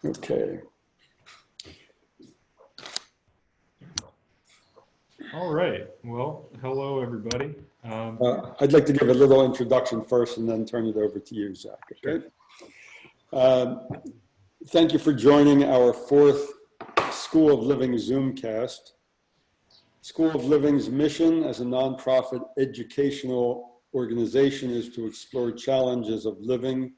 Okay. All right. Well, hello, everybody. I'd like to give a little introduction first and then turn it over to you, Zach. Okay. Thank you for joining our fourth School of Living Zoomcast. School of Living's mission as a nonprofit educational organization is to explore challenges of living,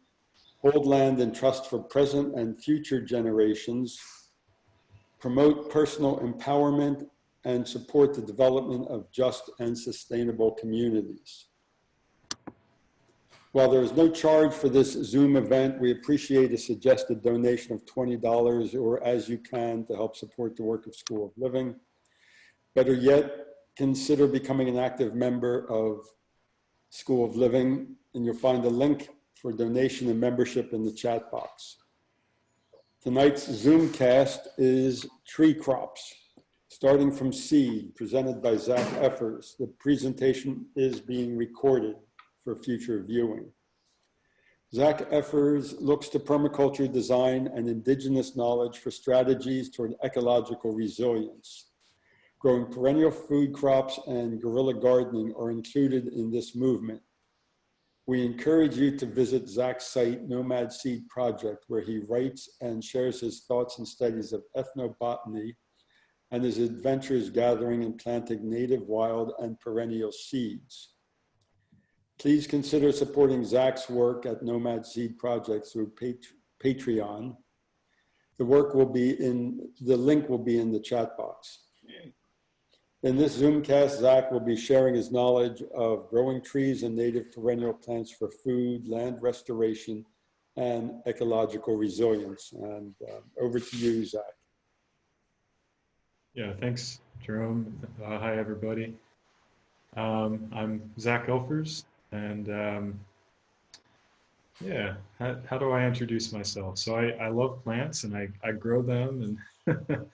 hold land in trust for present and future generations, promote personal empowerment, and support the development of just and sustainable communities. While there is no charge for this Zoom event, we appreciate a suggested donation of $20 or as you can to help support the work of School of Living. Better yet, consider becoming an active member of School of Living, and you'll find a link for donation and membership in the chat box. Tonight's Zoomcast is tree crops, starting from seed, presented by Zach Effers. The presentation is being recorded for future viewing. Zach Effers looks to permaculture design and indigenous knowledge for strategies toward ecological resilience. Growing perennial food crops and guerrilla gardening are included in this movement. We encourage you to visit Zach's site, Nomad Seed Project, where he writes and shares his thoughts and studies of ethnobotany and his adventures gathering and planting native, wild, and perennial seeds. Please consider supporting Zach's work at Nomad Seed Project through Patreon. The link will be in the chat box. In this Zoomcast, Zach will be sharing his knowledge of growing trees and native perennial plants for food, land restoration, and ecological resilience. And over to you, Zach. Yeah, thanks, Jerome. Hi, everybody. I'm Zach Elfers, and yeah, how do I introduce myself? So I love plants, and I grow them, and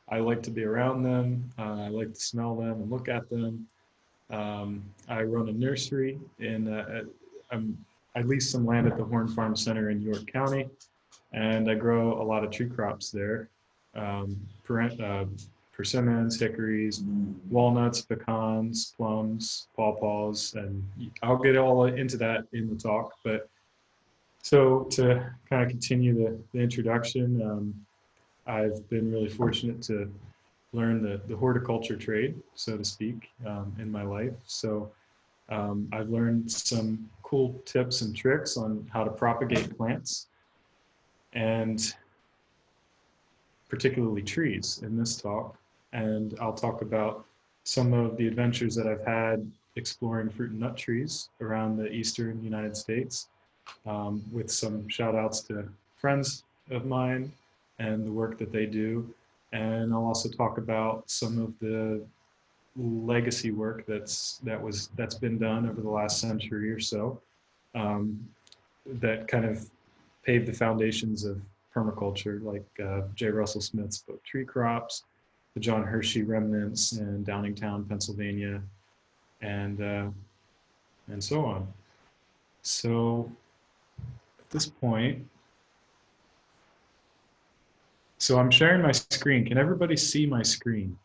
I like to be around them. I like to smell them and look at them. I run a nursery, and I lease some land at the Horn Farm Center in York County, and I grow a lot of tree crops there. Persimmons, hickories, walnuts, pecans, plums, pawpaws, and I'll get all into that in the talk. But so to kind of continue the introduction, I've been really fortunate to learn the horticulture trade, so to speak, in my life. So I've learned some cool tips and tricks on how to propagate plants, and particularly trees in this talk. And I'll talk about some of the adventures that I've had exploring fruit and nut trees around the eastern United States, with some shout outs to friends of mine and the work that they do. And I'll also talk about some of the legacy work that's been done over the last century or so, that kind of paved the foundations of permaculture, like J. Russell Smith's book Tree Crops, the John Hershey remnants in Downingtown, Pennsylvania, and so on. So at this point, so I'm sharing my screen. Can everybody see my screen?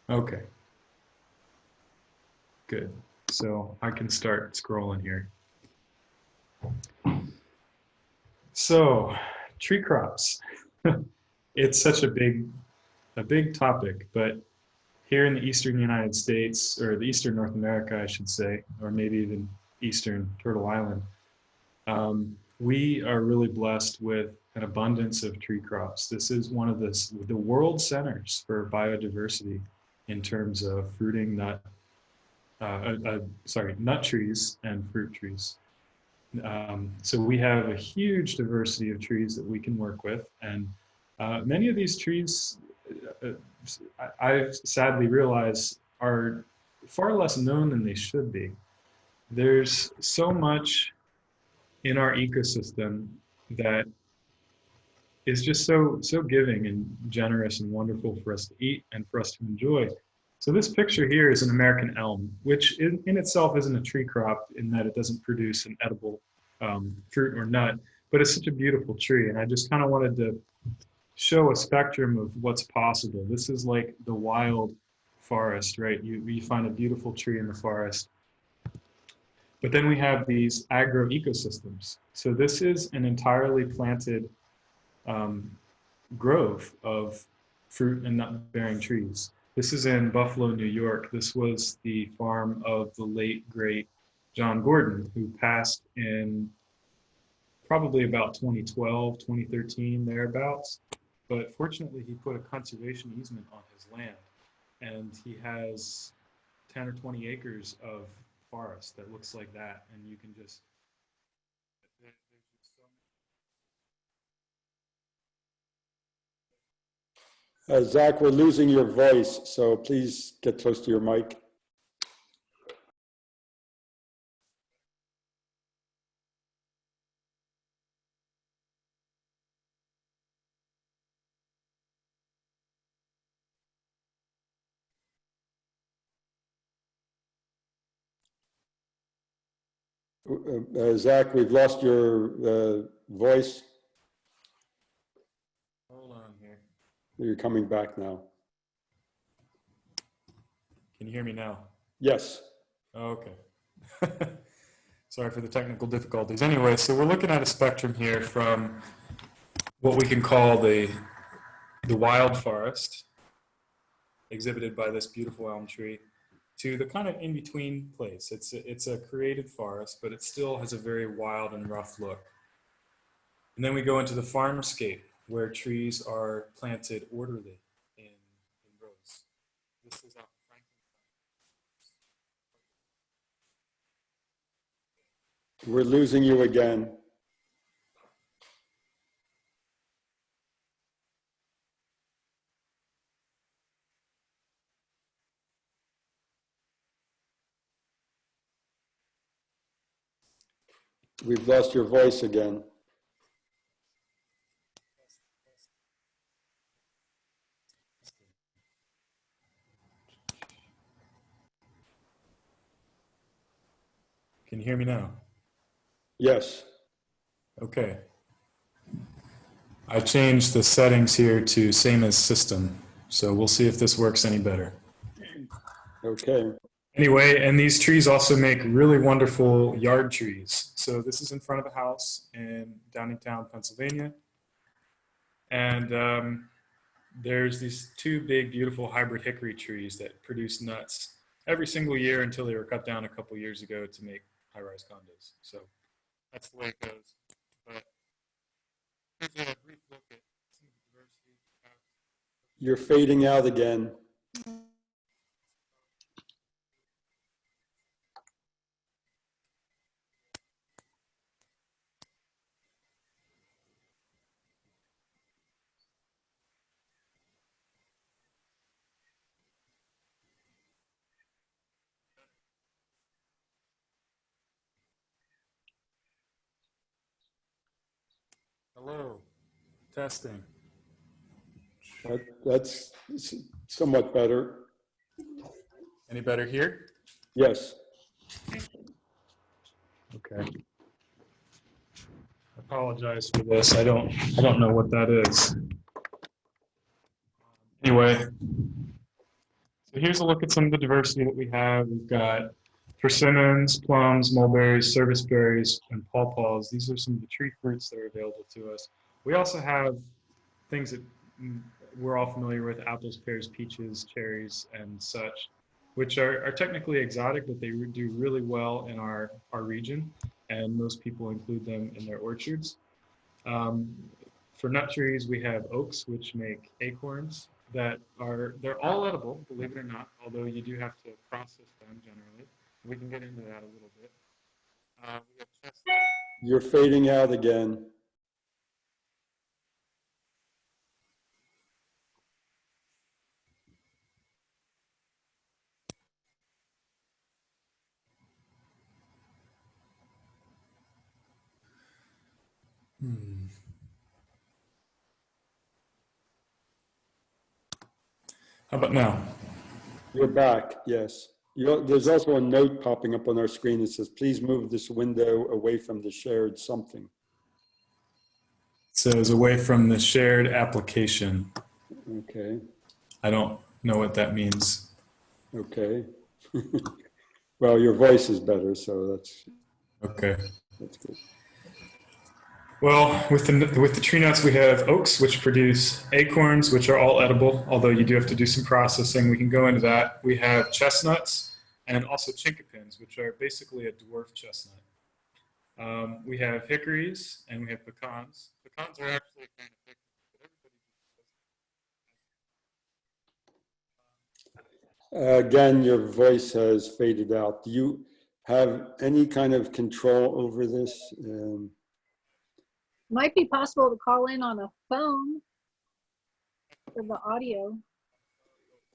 Okay. Good. So I can start scrolling here. So, tree crops. It's such a big topic, but here in the eastern United States, or the eastern North America, I should say, or maybe even eastern Turtle Island, we are really blessed with an abundance of tree crops. This is one of the world centers for biodiversity in terms of fruiting nut trees and fruit trees. So we have a huge diversity of trees that we can work with, and many of these trees, I've sadly realized, are far less known than they should be. There's so much in our ecosystem that is just so giving and generous and wonderful for us to eat and for us to enjoy. So this picture here is an American elm, which in itself isn't a tree crop in that it doesn't produce an edible fruit or nut, but it's such a beautiful tree. And I just kind of wanted to show a spectrum of what's possible. This is like the wild forest, right? You find a beautiful tree in the forest. But then we have these agro ecosystems. So this is an entirely planted um, grove of fruit and nut bearing trees. This is in Buffalo, New York. This was the farm of the late, great John Gordon, who passed in probably about 2012, 2013, thereabouts. But fortunately, he put a conservation easement on his land, and he has 10 or 20 acres of forest that looks like that, and you can just. Zach, we're losing your voice, so please get close to your mic. Zach, we've lost your voice. Hold on here. You're coming back now. Can you hear me now? Yes. Okay. Sorry for the technical difficulties. Anyway, so we're looking at a spectrum here from what we can call the wild forest, exhibited by this beautiful elm tree, to the kind of in-between place. It's a created forest, but it still has a very wild and rough look. And then we go into the farmscape, where trees are planted orderly in rows. This is out in Franklin. We're losing you again. We've lost your voice again. Can you hear me now? Yes. Okay. I changed the settings here to same as system, so we'll see if this works any better. Okay. Anyway, and these trees also make really wonderful yard trees. So this is in front of a house in Downingtown, Pennsylvania. And there's these two big, beautiful hybrid hickory trees that produce nuts every single year until they were cut down a couple years ago to make high-rise condos. So that's the way it goes. But here's a brief look at some of the diversity. You're fading out again. Hello, testing. That's somewhat better. Any better here? Yes. Okay. I apologize for this. I don't know what that is. Anyway, so here's a look at some of the diversity that we have. We've got persimmons, plums, mulberries, serviceberries, and pawpaws. These are some of the tree fruits that are available to us. We also have things that we're all familiar with: apples, pears, peaches, cherries, and such, which are technically exotic, but they do really well in our region, and most people include them in their orchards. For nut trees, we have oaks, which make acorns that they're all edible, believe it or not, although you do have to process them generally. We can get into that a little bit. We have chestnut. You're fading out again. How about now? You're back, yes. There's also a note popping up on our screen that says, please move this window away from the shared something. says away from the shared application. Okay, I don't know what that means. okay. Well, your voice is better, so Okay. that's good. Well, with the tree nuts, we have oaks, which produce acorns, which are all edible, although you do have to do some processing. We can go into that. We have chestnuts and also chinkapins, which are basically a dwarf chestnut. We have hickories and we have pecans. Pecans are actually kind of thick, but Again, your voice has faded out. Do you have any kind of control over this? Might be possible to call in on a phone for the audio.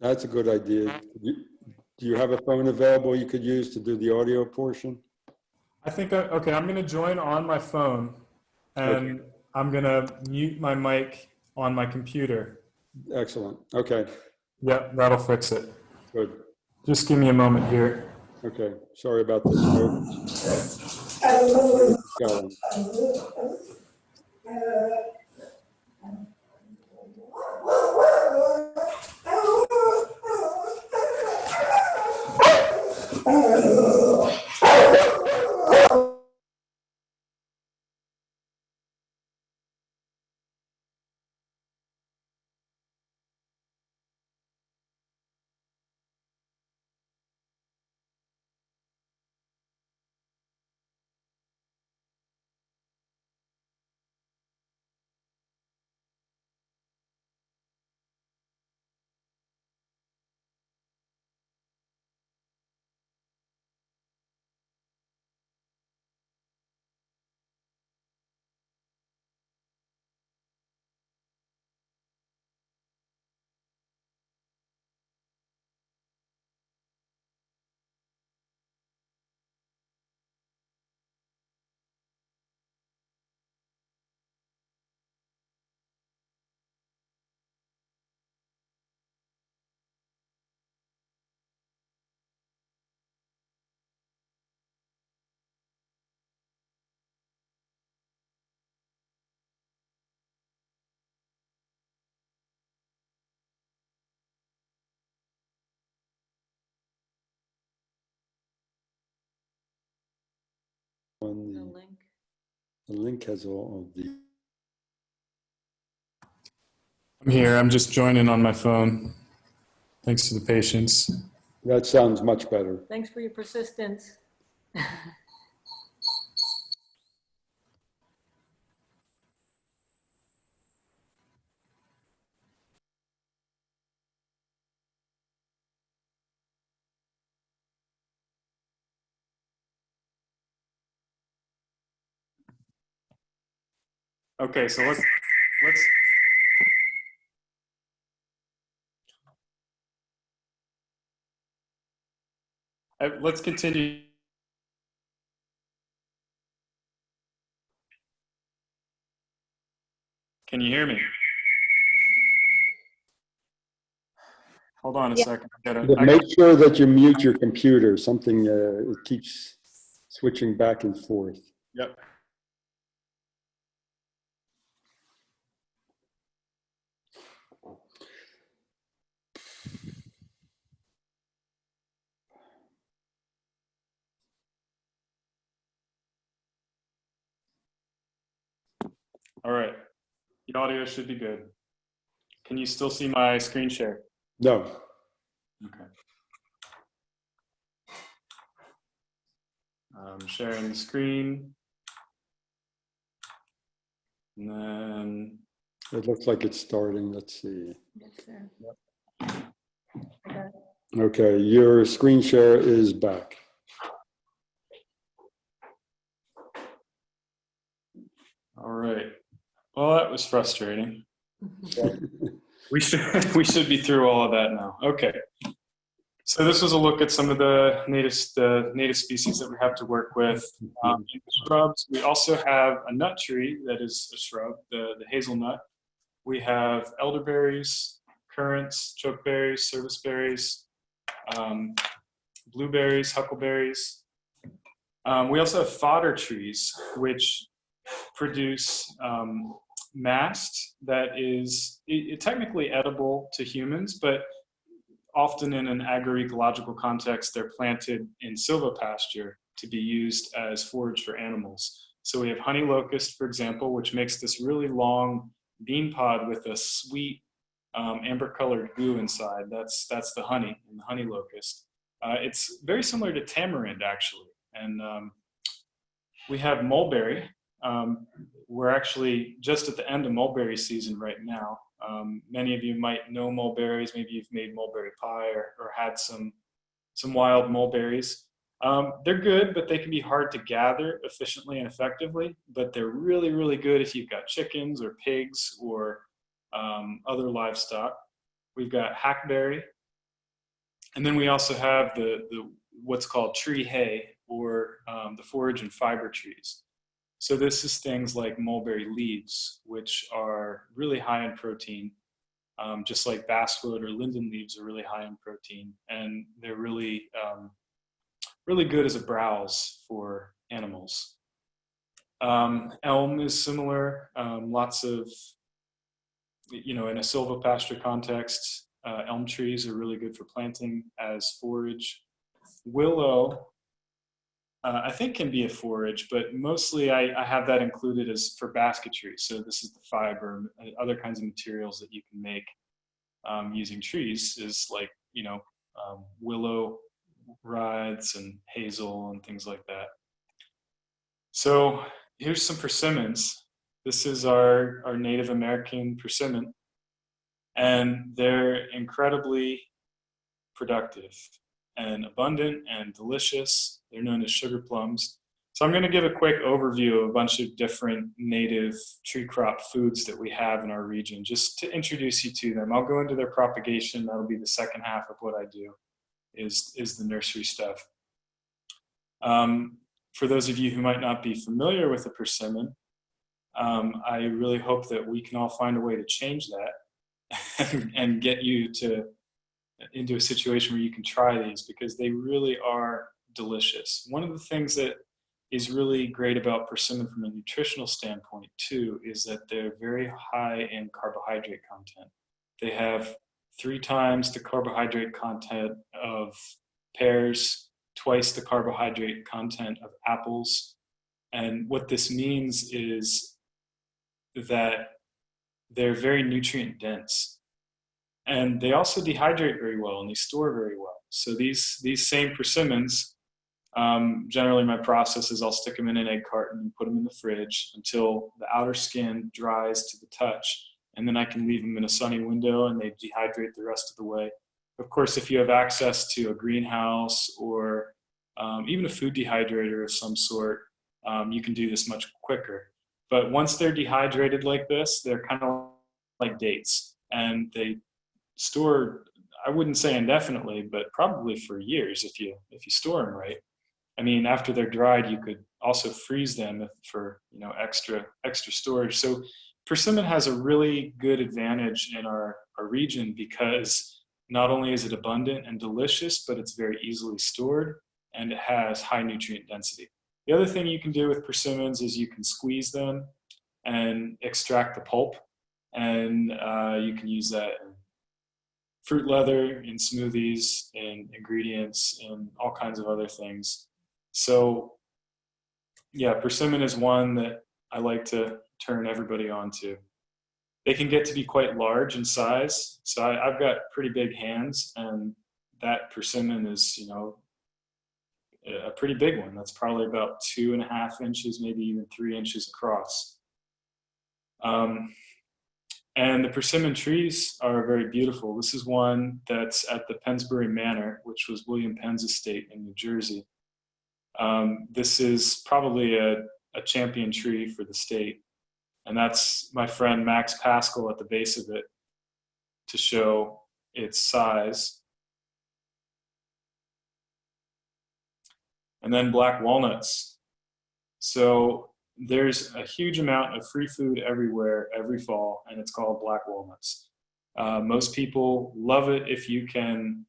That's a good idea. Do you have a phone available you could use to do the audio portion? I think, okay, I'm going to join on my phone and I'm going to mute my mic on my computer. Excellent. Okay, Yep, that'll fix it. good. Just give me a moment here. Okay, sorry about this, folks. Going. The link has all of the. I'm here. I'm just joining on my phone. Thanks for the patience. That sounds much better. Thanks for your persistence. Okay, so let's let's continue. Can you hear me? Hold on a second. Make sure that you mute your computer. Something it keeps switching back and forth. Yep. All right. The audio should be good. Can you still see my screen share? No. Okay. I'm sharing the screen. And then It looks like it's starting. Let's see. Yes, sir. Okay. Okay, your screen share is back. all right. Well, that was frustrating. We should be through all of that now. Okay. So this was a look at some of the native species that we have to work with. In shrubs, we also have a nut tree that is a shrub, the hazelnut. We have elderberries, currants, chokeberries, serviceberries, blueberries, huckleberries. We also have fodder trees, which produce mast that is technically edible to humans, but often in an agroecological context, they're planted in silvopasture to be used as forage for animals. So we have honey locust, for example, which makes this really long bean pod with a sweet amber-colored goo inside. That's the honey in the honey locust. It's very similar to tamarind, actually. And we have mulberry. We're actually just at the end of mulberry season right now. Many of you might know mulberries. Maybe you've made mulberry pie or had some wild mulberries. They're good, but they can be hard to gather efficiently and effectively. But they're really, really good if you've got chickens or pigs or other livestock. We've got hackberry. And then we also have the what's called tree hay, or the forage and fiber trees. So this is things like mulberry leaves, which are really high in protein, just like basswood or linden leaves are really high in protein, and they're really, really good as a browse for animals. Elm is similar. Lots of, in a silvopasture context, elm trees are really good for planting as forage. Willow, I think can be a forage, but mostly I have that included as for basketry. So this is the fiber and other kinds of materials that you can make using trees, is like, willow withes and hazel and things like that. So here's some persimmons. This is our Native American persimmon, and they're incredibly productive and abundant and delicious. They're known as sugar plums. So I'm going to give a quick overview of a bunch of different native tree crop foods that we have in our region, just to introduce you to them. I'll go into their propagation. That'll be the second half of what I do, is the nursery stuff. For those of you who might not be familiar with the persimmon, I really hope that we can all find a way to change that and get you into a situation where you can try these, because they really are delicious. One of the things that is really great about persimmon from a nutritional standpoint too is that they're very high in carbohydrate content. They have 3 times the carbohydrate content of pears, twice the carbohydrate content of apples. And what this means is that they're very nutrient dense. And they also dehydrate very well, and they store very well. So these same persimmons, generally my process is I'll stick them in an egg carton and put them in the fridge until the outer skin dries to the touch. And then I can leave them in a sunny window and they dehydrate the rest of the way. Of course, if you have access to a greenhouse or even a food dehydrator of some sort, you can do this much quicker. But once they're dehydrated like this, they're kind of like dates, and they store, I wouldn't say indefinitely, but probably for years if you store them right. I mean, after they're dried, you could also freeze them for extra storage. So persimmon has a really good advantage in our region, because not only is it abundant and delicious, but it's very easily stored and it has high nutrient density. The other thing you can do with persimmons is you can squeeze them and extract the pulp, and you can use that in fruit leather, in smoothies, in ingredients, and all kinds of other things. So yeah, persimmon is one that I like to turn everybody on to. They can get to be quite large in size. So I've got pretty big hands, and that persimmon is, a pretty big one. That's probably about 2.5 inches, maybe even 3 inches across. And the persimmon trees are very beautiful. This is one that's at the Pennsbury Manor, which was William Penn's estate in New Jersey. This is probably a champion tree for the state. And that's my friend Max Pascal at the base of it to show its size. And then black walnuts. So there's a huge amount of free food everywhere every fall, and it's called black walnuts. Most people love it if you can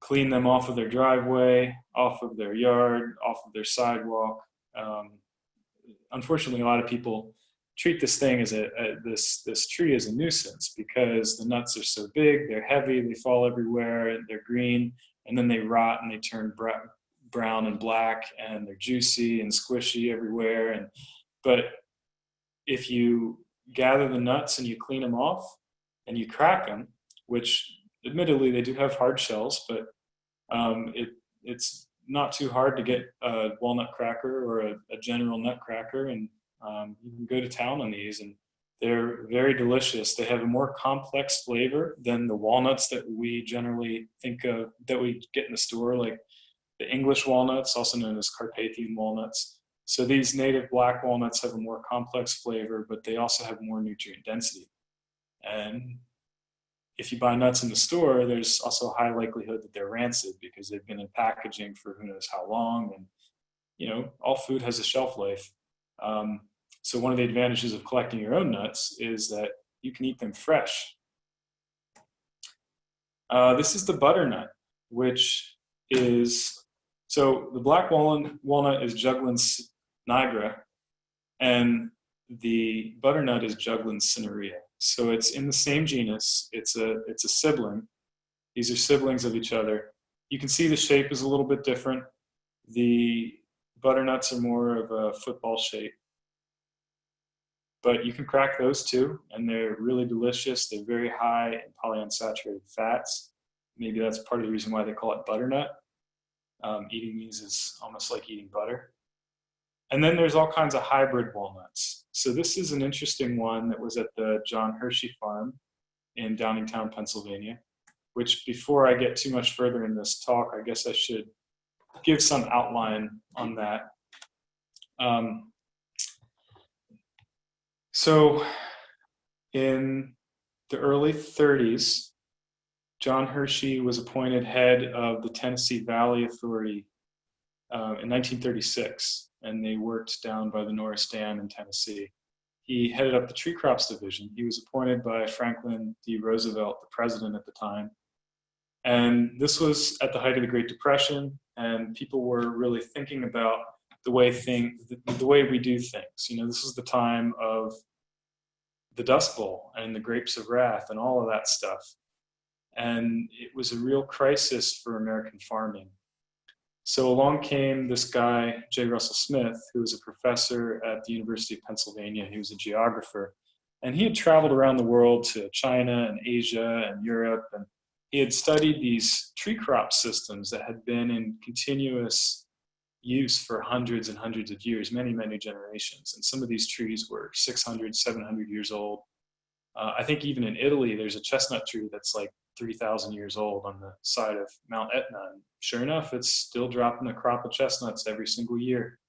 clean them off of their driveway, off of their yard, off of their sidewalk. Unfortunately, a lot of people treat this thing as this tree as a nuisance, because the nuts are so big, they're heavy, they fall everywhere, and they're green, and then they rot and they turn brown and black, and they're juicy and squishy everywhere. But if you gather the nuts and you clean them off and you crack them, which admittedly they do have hard shells, but it's not too hard to get a walnut cracker or a general nut cracker, and you can go to town on these, and they're very delicious. They have a more complex flavor than the walnuts that we generally think of, that we get in the store, like the English walnuts, also known as Carpathian walnuts. So these native black walnuts have a more complex flavor, but they also have more nutrient density. And if you buy nuts in the store, there's also a high likelihood that they're rancid because they've been in packaging for who knows how long. And, you know, all food has a shelf life. So one of the advantages of collecting your own nuts is that you can eat them fresh. This is the butternut, which is, so the black walnut is Juglans nigra, and the butternut is Juglans cinerea. So it's in the same genus. It's a sibling. These are siblings of each other. You can see the shape is a little bit different. The butternuts are more of a football shape. But you can crack those too, and they're really delicious. They're very high in polyunsaturated fats. Maybe that's part of the reason why they call it butternut. Eating these is almost like eating butter. And then there's all kinds of hybrid walnuts. So this is an interesting one that was at the John Hershey farm in Downingtown, Pennsylvania, which, before I get too much further in this talk, I guess I should give some outline on that. So in the early 30s, John Hershey was appointed head of the Tennessee Valley Authority in 1936, and they worked down by the Norris Dam in Tennessee. He headed up the tree crops division. He was appointed by Franklin D. Roosevelt, the president at the time. And this was at the height of the Great Depression, and people were really thinking about the way we do things. You know, this is the time of the Dust Bowl and the Grapes of Wrath and all of that stuff. And it was a real crisis for American farming. So along came this guy, J. Russell Smith, who was a professor at the University of Pennsylvania. He was a geographer. And he had traveled around the world to China and Asia and Europe. And he had studied these tree crop systems that had been in continuous use for hundreds and hundreds of years, many, many generations. And some of these trees were 600, 700 years old. I think even in Italy, there's a chestnut tree that's like 3,000 years old on the side of Mount Etna. And sure enough, it's still dropping a crop of chestnuts every single year.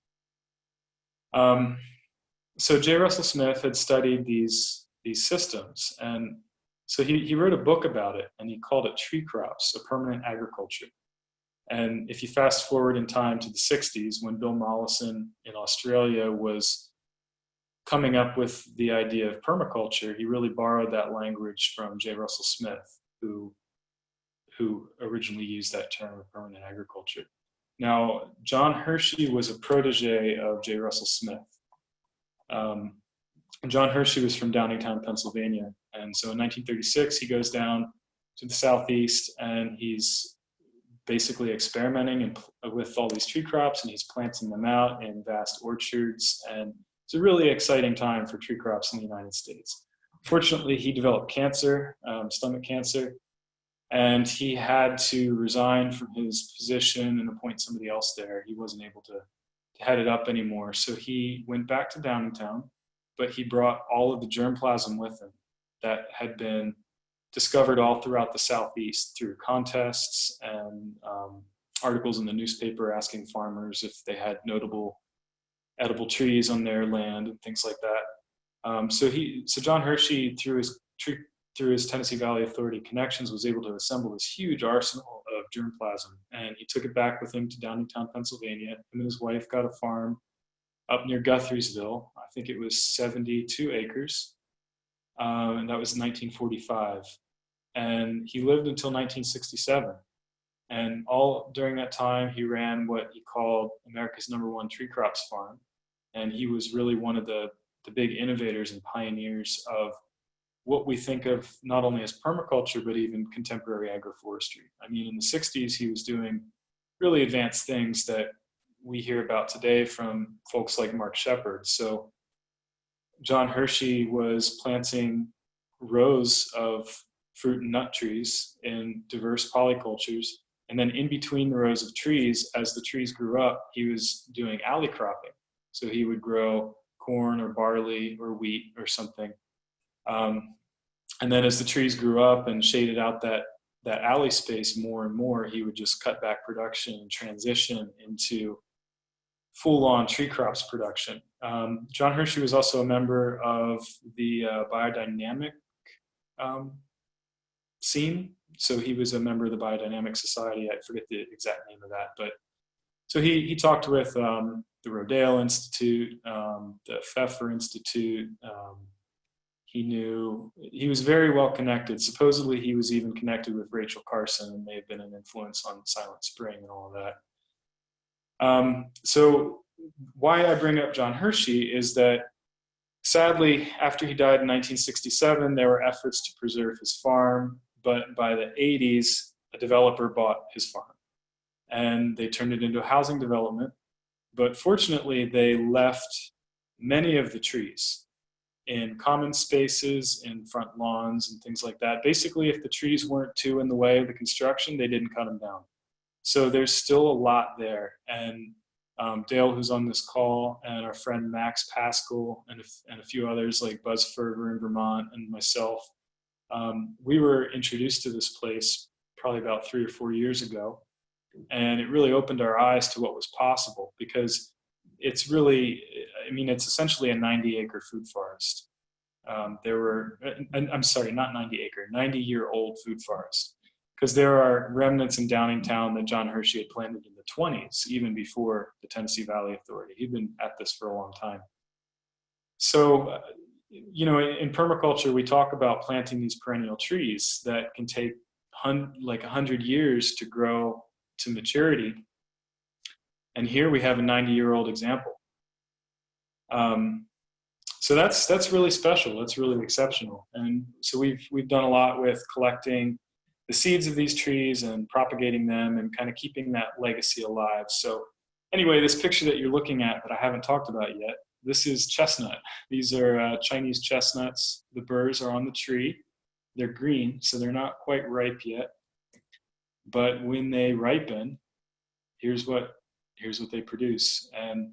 So J. Russell Smith had studied these systems. And so he wrote a book about it, and he called it Tree Crops, A Permanent Agriculture. And if you fast forward in time to the 60s, when Bill Mollison in Australia was coming up with the idea of permaculture, he really borrowed that language from J. Russell Smith, who originally used that term of permanent agriculture. Now, John Hershey was a protege of J. Russell Smith. John Hershey was from Downingtown, Pennsylvania. And so in 1936, he goes down to the southeast, and he's basically experimenting with all these tree crops, and he's planting them out in vast orchards. And it's a really exciting time for tree crops in the United States. Fortunately, he developed cancer, stomach cancer, and he had to resign from his position and appoint somebody else there. He wasn't able to head it up anymore. So he went back to Downingtown, but he brought all of the germplasm with him that had been discovered all throughout the Southeast through contests and articles in the newspaper asking farmers if they had notable edible trees on their land and things like that. So John Hershey, through his Tennessee Valley Authority connections, was able to assemble this huge arsenal of germplasm, and he took it back with him to Downingtown, Pennsylvania. Him and his wife got a farm up near Guthriesville. I think it was 72 acres, and that was in 1945. And he lived until 1967. And all during that time, he ran what he called America's #1 tree crops farm. And he was really one of the big innovators and pioneers of what we think of not only as permaculture, but even contemporary agroforestry. I mean, in the 60s, he was doing really advanced things that we hear about today from folks like Mark Shepard. So John Hershey was planting rows of fruit and nut trees in diverse polycultures. And then in between the rows of trees, as the trees grew up, he was doing alley cropping. So he would grow corn or barley or wheat or something. And then as the trees grew up and shaded out that alley space more and more, he would just cut back production and transition into full-on tree crops production. John Hershey was also a member of the biodynamic scene. So he was a member of the Biodynamic Society. I forget the exact name of that, but so he talked with the Rodale Institute, the Pfeffer Institute. He was very well connected. Supposedly he was even connected with Rachel Carson and may have been an influence on Silent Spring and all of that. So why I bring up John Hershey is that sadly, after he died in 1967, there were efforts to preserve his farm, but by the 80s, a developer bought his farm and they turned it into a housing development. But fortunately, they left many of the trees in common spaces, in front lawns and things like that. Basically, if the trees weren't too in the way of the construction, they didn't cut them down. So there's still a lot there. And Dale, who's on this call, and our friend Max Pascal, and a few others like Buzz Ferber in Vermont and myself, we were introduced to this place probably about 3 or 4 years ago. And it really opened our eyes to what was possible, because it's really, I mean, it's essentially a 90-acre food forest. I'm sorry, not 90-acre, 90-year-old food forest. Because there are remnants in Downingtown that John Hershey had planted in the 20s, even before the Tennessee Valley Authority. He'd been at this for a long time. So, in permaculture, we talk about planting these perennial trees that can take like 100 years to grow to maturity. And here we have a 90-year-old example. So that's really special. That's really exceptional. And so we've done a lot with collecting the seeds of these trees and propagating them and kind of keeping that legacy alive. So anyway, this picture that you're looking at that I haven't talked about yet, this is chestnut. These are Chinese chestnuts. The burrs are on the tree. They're green, so they're not quite ripe yet. But when they ripen, here's what they produce. And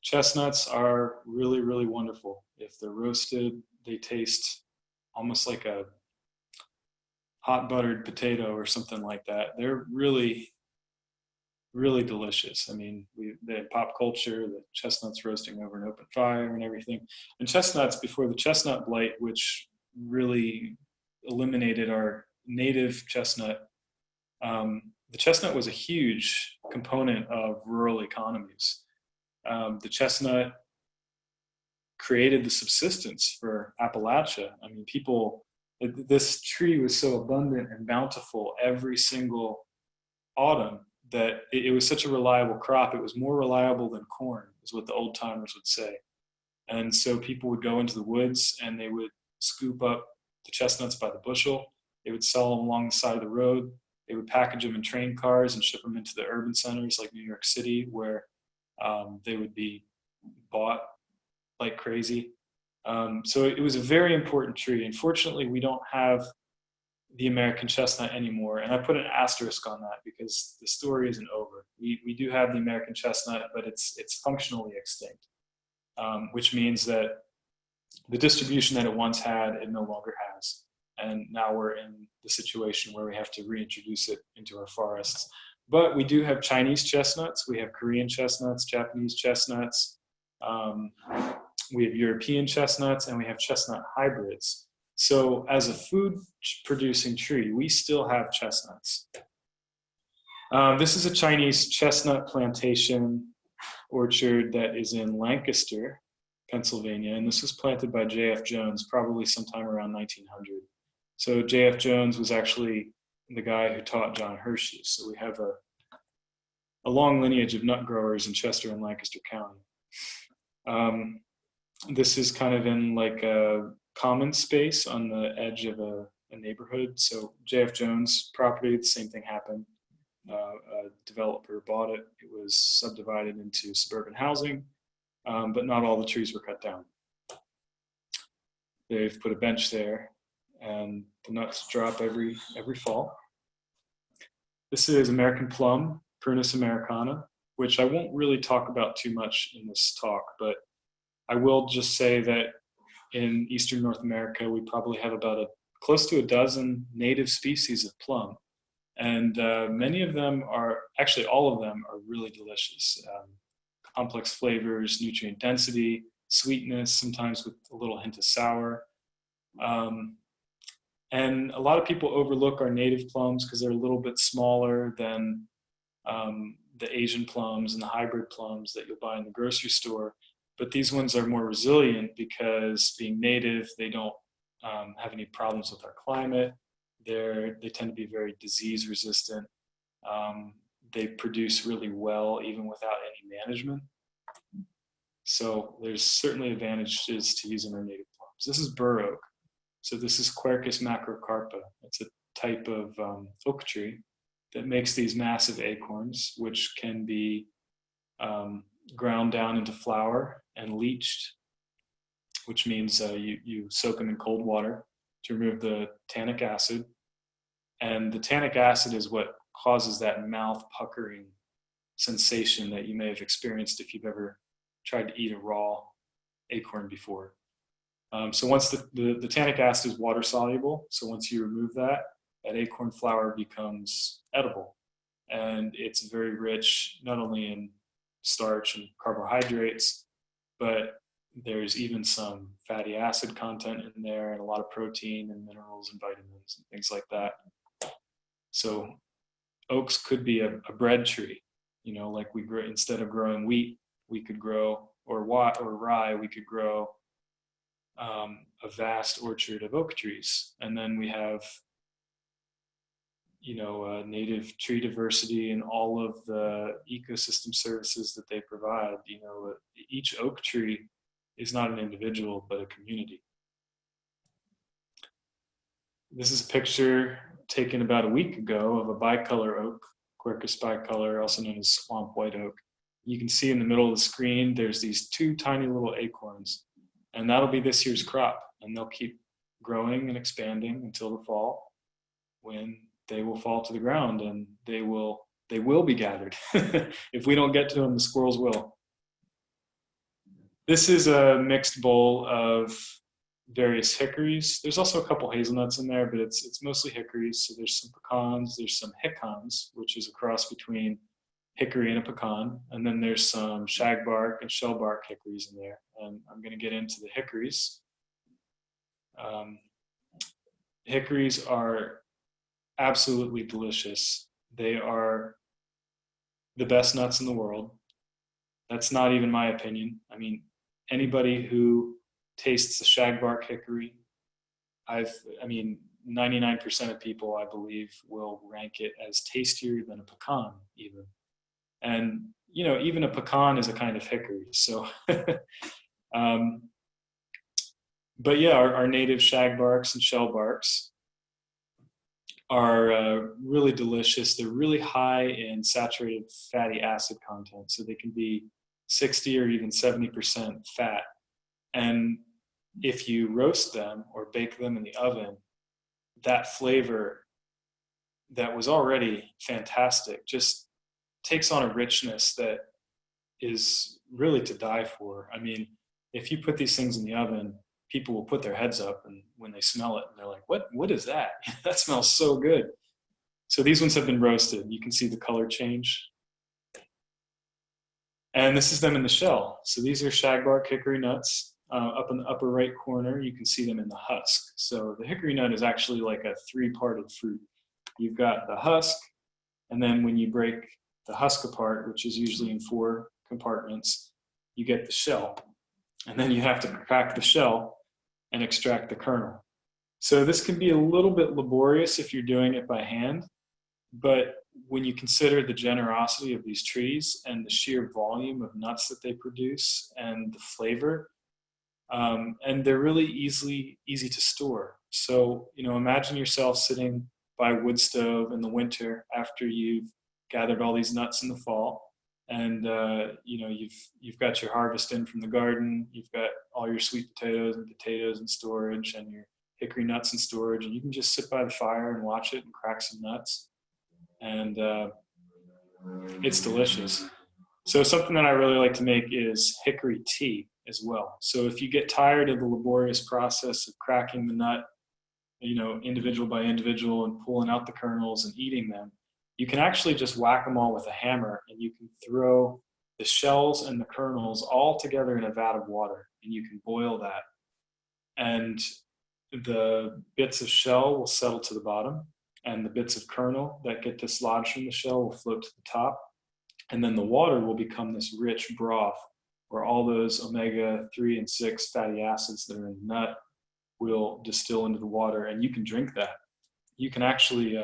chestnuts are really, really wonderful. If they're roasted, they taste almost like a hot buttered potato or something like that. They're really, really delicious. I mean, the pop culture, the chestnuts roasting over an open fire and everything. And chestnuts, before the chestnut blight, which really eliminated our native chestnut, the chestnut was a huge component of rural economies. The chestnut created the subsistence for Appalachia. I mean, this tree was so abundant and bountiful every single autumn that it was such a reliable crop. It was more reliable than corn, is what the old timers would say. And so people would go into the woods and they would scoop up the chestnuts by the bushel. They would sell them along the side of the road. They would package them in train cars and ship them into the urban centers like New York City, where they would be bought like crazy. So it was a very important tree. Unfortunately, we don't have the American chestnut anymore. And I put an asterisk on that because the story isn't over. We do have the American chestnut, but it's functionally extinct, which means that the distribution that it once had, it no longer has. And now we're in the situation where we have to reintroduce it into our forests. But we do have Chinese chestnuts, we have Korean chestnuts, Japanese chestnuts, we have European chestnuts, and we have chestnut hybrids. So as a food producing tree, we still have chestnuts. This is a Chinese chestnut plantation orchard that is in Lancaster, Pennsylvania, and this was planted by J.F. Jones probably sometime around 1900. So J.F. Jones was actually the guy who taught John Hershey. So we have a long lineage of nut growers in Chester and Lancaster County. This is kind of in like a common space on the edge of a neighborhood. So J.F. Jones property, the same thing happened. A developer bought it. It was subdivided into suburban housing, but not all the trees were cut down. They've put a bench there, and the nuts drop every fall. This is American plum, Prunus americana, which I won't really talk about too much in this talk, but I will just say that in Eastern North America, we probably have about close to a dozen native species of plum. And many of them are, actually all of them are really delicious. Complex flavors, nutrient density, sweetness, sometimes with a little hint of sour. And a lot of people overlook our native plums because they're a little bit smaller than the Asian plums and the hybrid plums that you'll buy in the grocery store. But these ones are more resilient because being native, they don't have any problems with our climate. They tend to be very disease resistant. They produce really well even without any management. So there's certainly advantages to using our native plums. This is bur oak. So this is Quercus macrocarpa. It's a type of oak tree that makes these massive acorns, which can be ground down into flour and leached, which means you soak them in cold water to remove the tannic acid. And the tannic acid is what causes that mouth puckering sensation that you may have experienced if you've ever tried to eat a raw acorn before. So once the tannic acid is water soluble, so once you remove that acorn flour becomes edible. And it's very rich, not only in starch and carbohydrates, but there's even some fatty acid content in there and a lot of protein and minerals and vitamins and things like that. So oaks could be a bread tree, you know, like we grow, instead of growing wheat, we could grow, or rye, we could grow a vast orchard of oak trees. And then we have, you know, native tree diversity and all of the ecosystem services that they provide. You know, each oak tree is not an individual, but a community. This is a picture taken about a week ago of a bicolor oak, Quercus bicolor, also known as swamp white oak. You can see in the middle of the screen, there's these two tiny little acorns, and that'll be this year's crop. And they'll keep growing and expanding until the fall, when they will fall to the ground and they will be gathered. If we don't get to them, the squirrels will. This is a mixed bowl of various hickories. There's also a couple hazelnuts in there, but it's mostly hickories. So there's some pecans, there's some hickoms, which is a cross between hickory and a pecan. And then there's some shagbark and shellbark hickories in there. And I'm going to get into the hickories. Hickories are absolutely delicious. They are the best nuts in the world. That's not even my opinion. I mean, anybody who tastes a shagbark hickory, 99% of people, I believe, will rank it as tastier than a pecan even. And, you know, even a pecan is a kind of hickory. So, but yeah, our native shagbarks and shellbarks are really delicious. They're really high in saturated fatty acid content. So they can be 60 or even 70% fat. And if you roast them or bake them in the oven, that flavor that was already fantastic just takes on a richness that is really to die for. I mean, if you put these things in the oven, people will put their heads up, and when they smell it, they're like, what is that? That smells so good. So these ones have been roasted. You can see the color change. And this is them in the shell. So these are shagbark hickory nuts. Up in the upper right corner, you can see them in the husk. So the hickory nut is actually like a three-parted fruit. You've got the husk, and then when you break the husk apart, which is usually in 4 compartments, you get the shell. And then you have to crack the shell and extract the kernel. So this can be a little bit laborious if you're doing it by hand, but when you consider the generosity of these trees and the sheer volume of nuts that they produce and the flavor, And they're really easy to store. So, imagine yourself sitting by a wood stove in the winter after you've gathered all these nuts in the fall, and you've got your harvest in from the garden, you've got all your sweet potatoes in storage, and your hickory nuts in storage, and you can just sit by the fire and watch it and crack some nuts, and it's delicious. So something that I really like to make is hickory tea as well. So if you get tired of the laborious process of cracking the nut, individual by individual, and pulling out the kernels and eating them, you can actually just whack them all with a hammer, and you can throw the shells and the kernels all together in a vat of water, and you can boil that. And the bits of shell will settle to the bottom, and the bits of kernel that get dislodged from the shell will float to the top. And then the water will become this rich broth where all those omega-3 and 6 fatty acids that are in the nut will distill into the water, and you can drink that. You can actually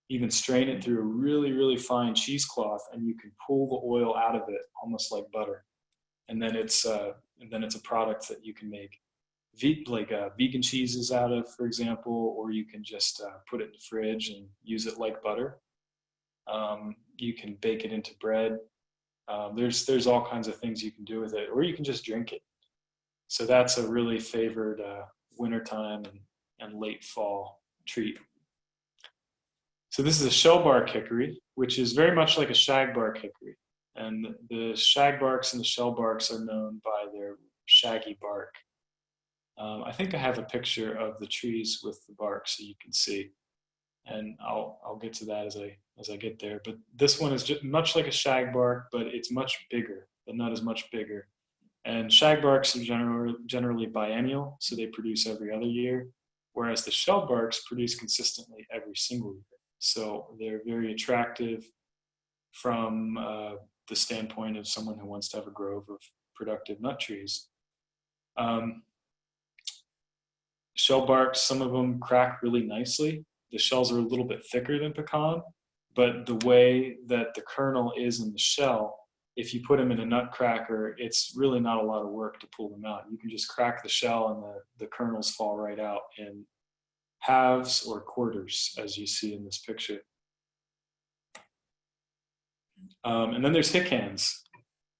even strain it through a really, really fine cheesecloth, and you can pull the oil out of it almost like butter. And then it's a product that you can make vegan cheeses out of, for example, or you can just put it in the fridge and use it like butter. You can bake it into bread. There's all kinds of things you can do with it, or you can just drink it. So that's a really favored wintertime and late fall treat. So this is a shellbark hickory, which is very much like a shagbark hickory. And the shagbarks and the shellbarks are known by their shaggy bark. I think I have a picture of the trees with the bark so you can see. And I'll get to that as I get there. But this one is just much like a shagbark, but it's much bigger. The nut is much bigger. And shagbarks are generally biennial, so they produce every other year, whereas the shellbarks produce consistently every single year. So they're very attractive from the standpoint of someone who wants to have a grove of productive nut trees. Shellbarks, some of them crack really nicely. The shells are a little bit thicker than pecan, but the way that the kernel is in the shell, if you put them in a nut cracker, it's really not a lot of work to pull them out. You can just crack the shell and the kernels fall right out in halves or quarters, as you see in this picture. And then there's hickans.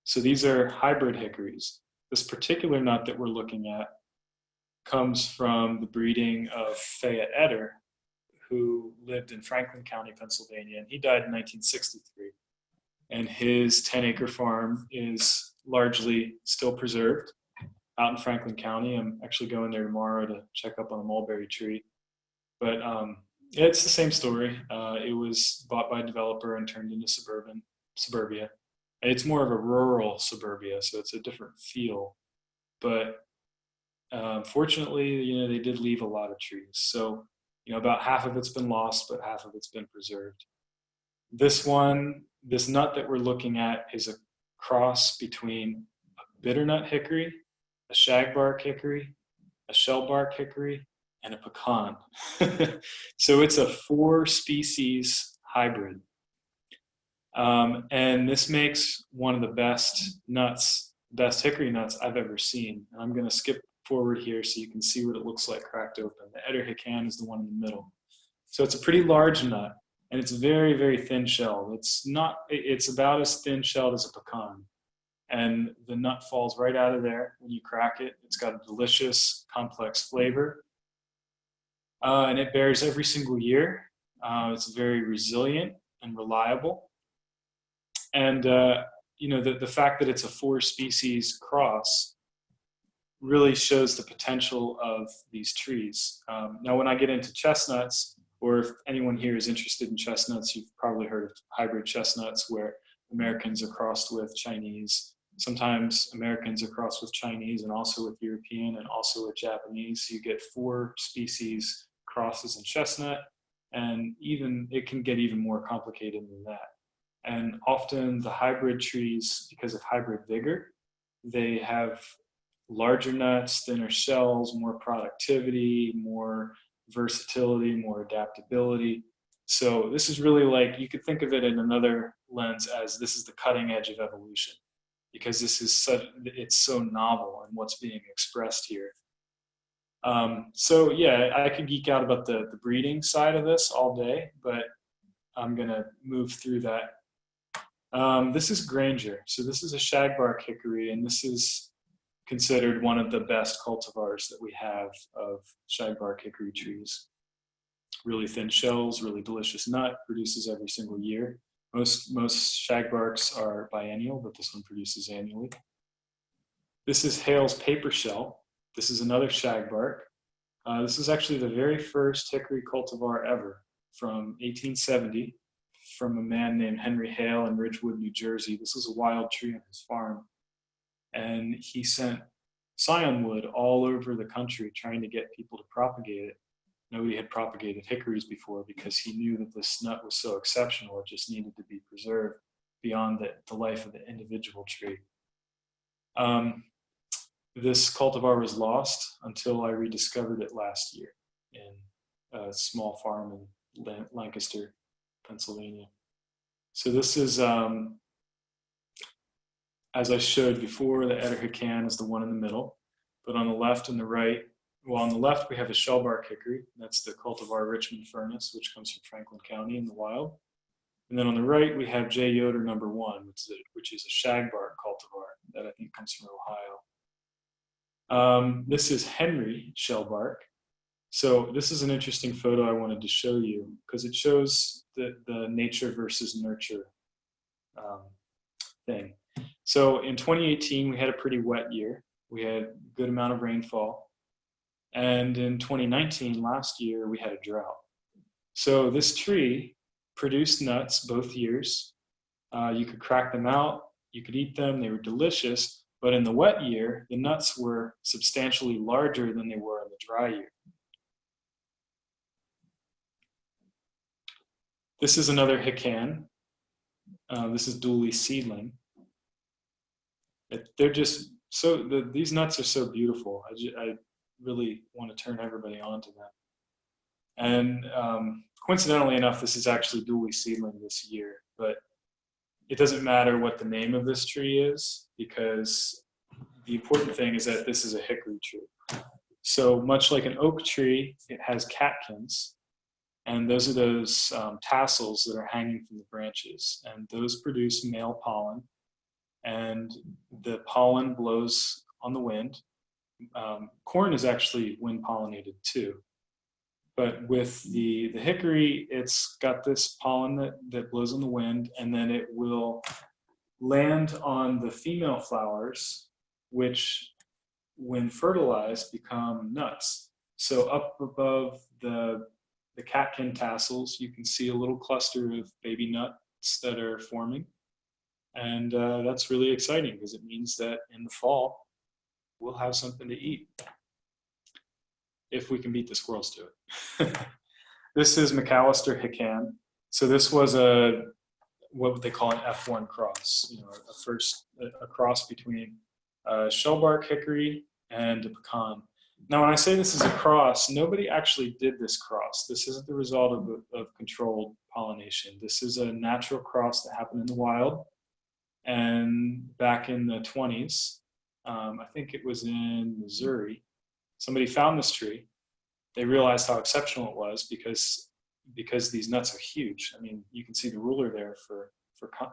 So these are hybrid hickories. This particular nut that we're looking at comes from the breeding of Fayette Eder, who lived in Franklin County, Pennsylvania, and he died in 1963. And his 10-acre farm is largely still preserved out in Franklin County. I'm actually going there tomorrow to check up on a mulberry tree. But it's the same story. It was bought by a developer and turned into suburbia. It's more of a rural suburbia, so it's a different feel. But fortunately, they did leave a lot of trees. So, about half of it's been lost, but half of it's been preserved. This nut that we're looking at is a cross between a bitternut hickory, a shagbark hickory, a shellbark hickory, and a pecan. So it's a 4-species hybrid. And this makes one of the best hickory nuts I've ever seen. And I'm going to skip forward here so you can see what it looks like cracked open. The Eder hican is the one in the middle. So it's a pretty large nut, and it's very, very thin shelled. It's about as thin shelled as a pecan. And the nut falls right out of there when you crack it. It's got a delicious, complex flavor. And it bears every single year. It's very resilient and reliable. And, the fact that it's a 4-species cross really shows the potential of these trees. Now, when I get into chestnuts, or if anyone here is interested in chestnuts, you've probably heard of hybrid chestnuts where Americans are crossed with Chinese. Sometimes Americans are crossed with Chinese and also with European and also with Japanese. So you get 4-species crosses in chestnut, and it can get even more complicated than that. And often the hybrid trees, because of hybrid vigor, they have larger nuts, thinner shells, more productivity, more versatility, more adaptability. So this is really like, you could think of it in another lens as this is the cutting edge of evolution. because this is it's so novel in what's being expressed here. So yeah, I could geek out about the breeding side of this all day, but I'm gonna move through that. This is Granger. So this is a shagbark hickory, and this is considered one of the best cultivars that we have of shagbark hickory trees. Really thin shells, really delicious nut, produces every single year. Most shagbarks are biennial, but this one produces annually. This is Hale's paper shell. This is another shagbark. This is actually the very first hickory cultivar ever, from 1870, from a man named Henry Hale in Ridgewood, New Jersey. This was a wild tree on his farm, and he sent scion wood all over the country trying to get people to propagate it. Nobody had propagated hickories before because he knew that this nut was so exceptional, it just needed to be preserved beyond the life of the individual tree. This cultivar was lost until I rediscovered it last year in a small farm in Lancaster, Pennsylvania. So this is, as I showed before, the Ederhican is the one in the middle, but on the left and the right, well, on the left we have a shellbark hickory. That's the cultivar Richmond Furnace, which comes from Franklin County in the wild. And then on the right we have J. Yoder #1, which is a shagbark cultivar that I think comes from Ohio. This is Henry shellbark. So this is an interesting photo I wanted to show you because it shows the nature versus nurture thing. So in 2018, we had a pretty wet year. We had a good amount of rainfall. And in 2019, last year, we had a drought. So this tree produced nuts both years. You could crack them out, you could eat them, they were delicious. But in the wet year, the nuts were substantially larger than they were in the dry year. This is another Hican. This is Dooley seedling. They're just so, these nuts are so beautiful. I really want to turn everybody on to them. And coincidentally enough, this is actually Dooley seedling this year, but it doesn't matter what the name of this tree is because the important thing is that this is a hickory tree. So much like an oak tree, it has catkins, and those are those tassels that are hanging from the branches, and those produce male pollen, and the pollen blows on the wind. Corn is actually wind pollinated too, but with the hickory, it's got this pollen that blows on the wind, and then it will land on the female flowers, which when fertilized become nuts. So up above the catkin tassels, you can see a little cluster of baby nuts that are forming. And that's really exciting because it means that in the fall, we'll have something to eat. If we can beat the squirrels to it. This is McAllister Hican. So this was what they call an F1 cross, a cross between shellbark hickory and a pecan. Now, when I say this is a cross, nobody actually did this cross. This isn't the result of controlled pollination. This is a natural cross that happened in the wild. And back in the 20s, I think it was in Missouri, somebody found this tree. They realized how exceptional it was because these nuts are huge. I mean, you can see the ruler there for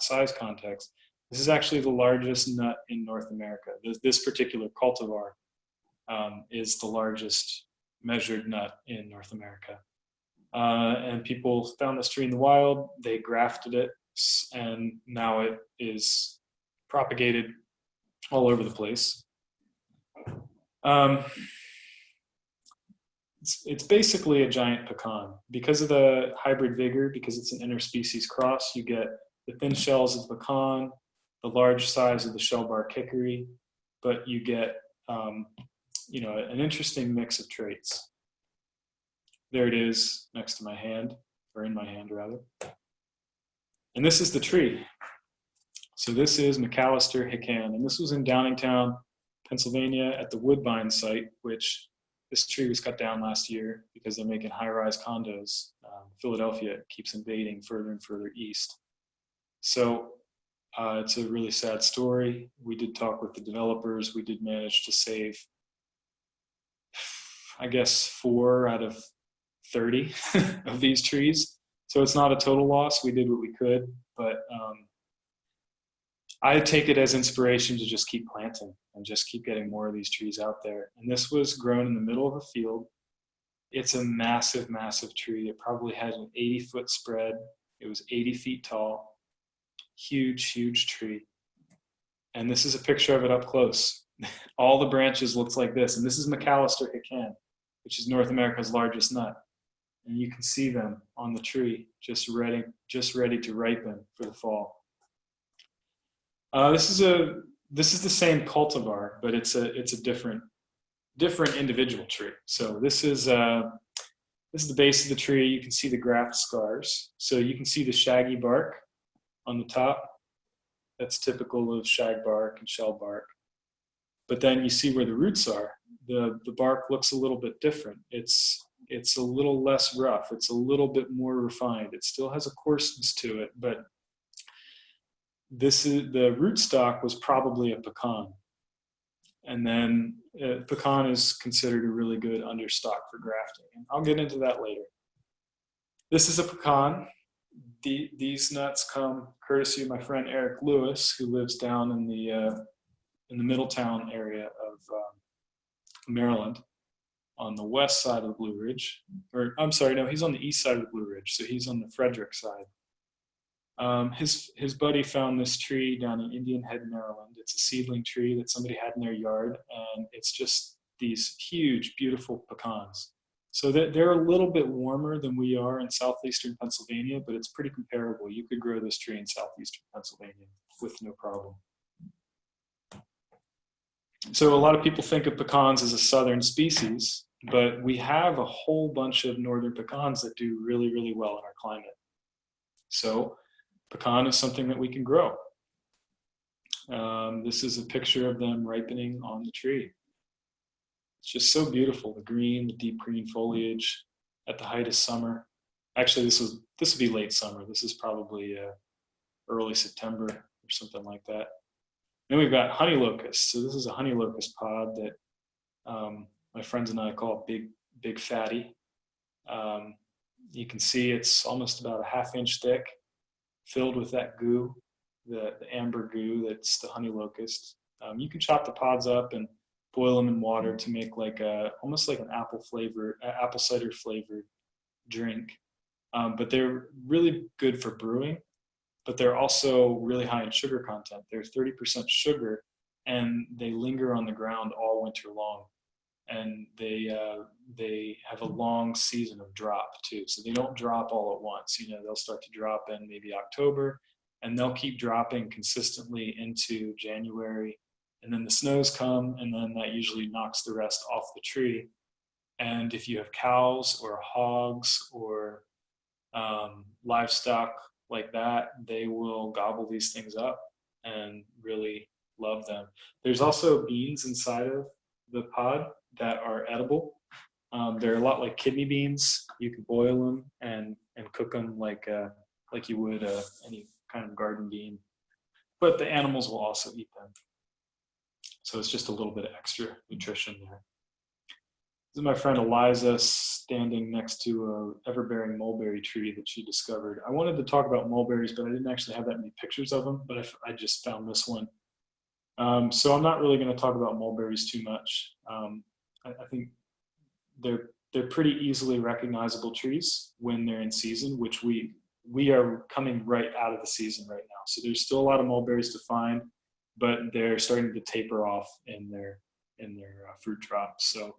size context. This is actually the largest nut in North America. This particular cultivar is the largest measured nut in North America. And people found this tree in the wild, they grafted it, and now it is propagated all over the place. It's basically a giant pecan. Because of the hybrid vigor, because it's an interspecies cross, you get the thin shells of the pecan, the large size of the shellbark hickory, but you get an interesting mix of traits. There it is next to my hand, or in my hand rather. And this is the tree. So this is McAllister Hican, and this was in Downingtown, Pennsylvania at the Woodbine site, which this tree was cut down last year because they're making high-rise condos. Philadelphia keeps invading further and further east. So It's a really sad story. We did talk with the developers. We did manage to save, I guess, 4 out of 30 of these trees. So it's not a total loss. We did what we could, but I take it as inspiration to just keep planting and just keep getting more of these trees out there. And this was grown in the middle of a field. It's a massive, massive tree. It probably had an 80-foot spread. It was 80 feet tall. Huge, huge tree. And this is a picture of it up close. All the branches looked like this. And this is McAllister Hican, which is North America's largest nut. And you can see them on the tree, just ready to ripen for the fall. This is the same cultivar, but it's a different individual tree. So this is the base of the tree. You can see the graft scars. So you can see the shaggy bark on the top. That's typical of shag bark and shell bark. But then you see where the roots are. The bark looks a little bit different. It's a little less rough. It's a little bit more refined. It still has a coarseness to it, but the rootstock was probably a pecan. And then pecan is considered a really good understock for grafting. And I'll get into that later. This is a pecan. These nuts come courtesy of my friend Eric Lewis, who lives down in the Middletown area of Maryland, on the west side of the Blue Ridge. Or I'm sorry, no, he's on the east side of the Blue Ridge, so he's on the Frederick side. His buddy found this tree down in Indian Head, Maryland. It's a seedling tree that somebody had in their yard, and it's just these huge, beautiful pecans. So they're a little bit warmer than we are in southeastern Pennsylvania, but it's pretty comparable. You could grow this tree in southeastern Pennsylvania with no problem. So a lot of people think of pecans as a southern species, but we have a whole bunch of northern pecans that do really, really well in our climate. So pecan is something that we can grow. This is a picture of them ripening on the tree. It's just so beautiful, the green, the deep green foliage at the height of summer. Actually, this would be late summer. This is probably early September or something like that. Then we've got honey locusts. So this is a honey locust pod that my friends and I call Big Fatty. You can see it's almost about a ½ inch thick, filled with that goo, the amber goo that's the honey locust. You can chop the pods up and boil them in water to make almost like an apple cider flavored drink. But they're really good for brewing, but they're also really high in sugar content. They're 30% sugar, and they linger on the ground all winter long. And they have a long season of drop too. So they don't drop all at once. They'll start to drop in maybe October, and they'll keep dropping consistently into January. And then the snows come, and then that usually knocks the rest off the tree. And if you have cows or hogs or livestock like that, they will gobble these things up and really love them. There's also beans inside of the pod that are edible. They're a lot like kidney beans. You can boil them and cook them like you would any kind of garden bean. But the animals will also eat them. So it's just a little bit of extra nutrition there. This is my friend Eliza standing next to a ever-bearing mulberry tree that she discovered. I wanted to talk about mulberries, but I didn't actually have that many pictures of them, but I just found this one. So I'm not really going to talk about mulberries too much. I think they're pretty easily recognizable trees when they're in season, which we are coming right out of the season right now. So there's still a lot of mulberries to find, but they're starting to taper off in their fruit drops. So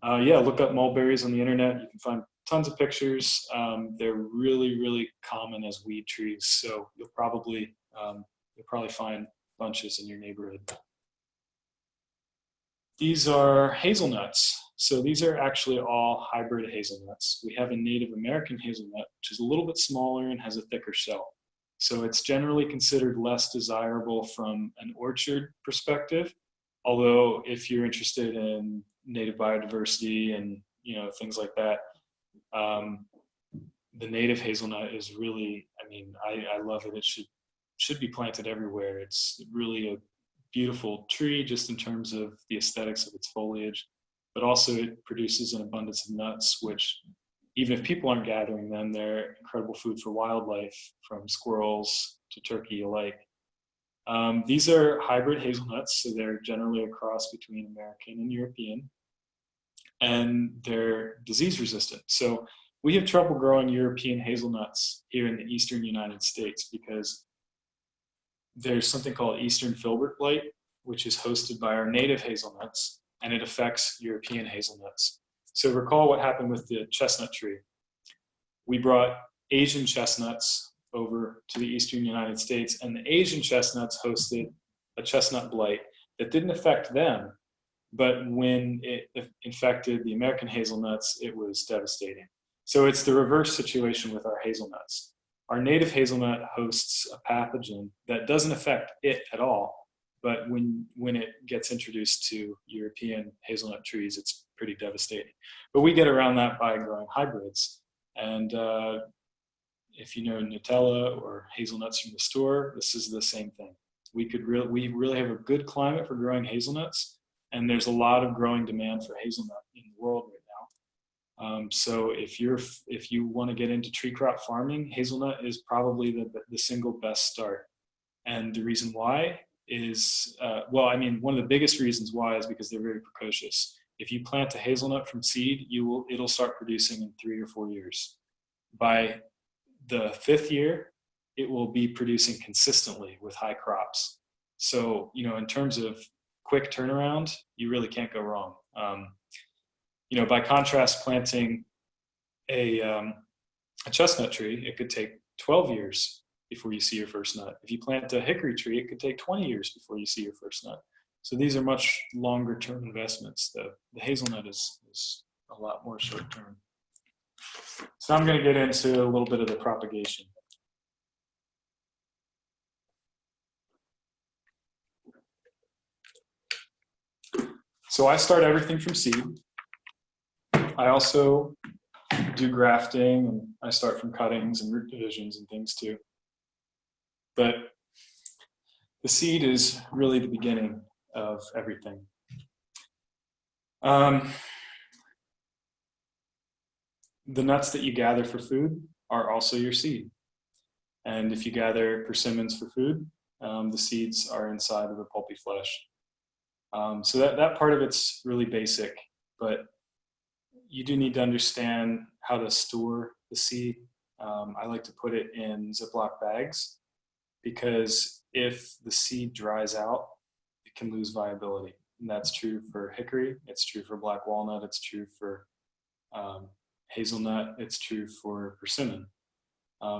yeah, look up mulberries on the internet. You can find tons of pictures. They're really, really common as weed trees. So you'll probably find bunches in your neighborhood. These are hazelnuts. So these are actually all hybrid hazelnuts. We have a Native American hazelnut, which is a little bit smaller and has a thicker shell. So it's generally considered less desirable from an orchard perspective. Although if you're interested in native biodiversity and things like that, the native hazelnut is really, I love it. should be planted everywhere. It's really a beautiful tree just in terms of the aesthetics of its foliage, but also it produces an abundance of nuts, which even if people aren't gathering them, they're incredible food for wildlife, from squirrels to turkey alike. These are hybrid hazelnuts, so they're generally a cross between American and European, and they're disease resistant. So we have trouble growing European hazelnuts here in the eastern United States because there's something called Eastern filbert blight, which is hosted by our native hazelnuts, and it affects European hazelnuts. So recall what happened with the chestnut tree. We brought Asian chestnuts over to the eastern United States, and the Asian chestnuts hosted a chestnut blight that didn't affect them, but when it infected the American hazelnuts, it was devastating. So it's the reverse situation with our hazelnuts. Our native hazelnut hosts a pathogen that doesn't affect it at all, but when it gets introduced to European hazelnut trees, it's pretty devastating. But we get around that by growing hybrids. And if you know Nutella or hazelnuts from the store, this is the same thing. We really have a good climate for growing hazelnuts, and there's a lot of growing demand for hazelnut in the world right now. So if you want to get into tree crop farming, hazelnut is probably the single best start. And the reason why is, one of the biggest reasons why is because they're very precocious. If you plant a hazelnut from seed, it'll start producing in 3 or 4 years. By the 5th year, it will be producing consistently with high crops. So, in terms of quick turnaround, you really can't go wrong. By contrast, planting a chestnut tree, it could take 12 years before you see your first nut. If you plant a hickory tree, it could take 20 years before you see your first nut. So these are much longer term investments. The hazelnut is a lot more short term. So I'm going to get into a little bit of the propagation. So I start everything from seed. I also do grafting, and I start from cuttings and root divisions and things too. But the seed is really the beginning of everything. The nuts that you gather for food are also your seed. And if you gather persimmons for food, the seeds are inside of the pulpy flesh. So that part of it's really basic, but you do need to understand how to store the seed. I like to put it in Ziploc bags, because if the seed dries out, it can lose viability. And that's true for hickory, it's true for black walnut, it's true for hazelnut, it's true for persimmon.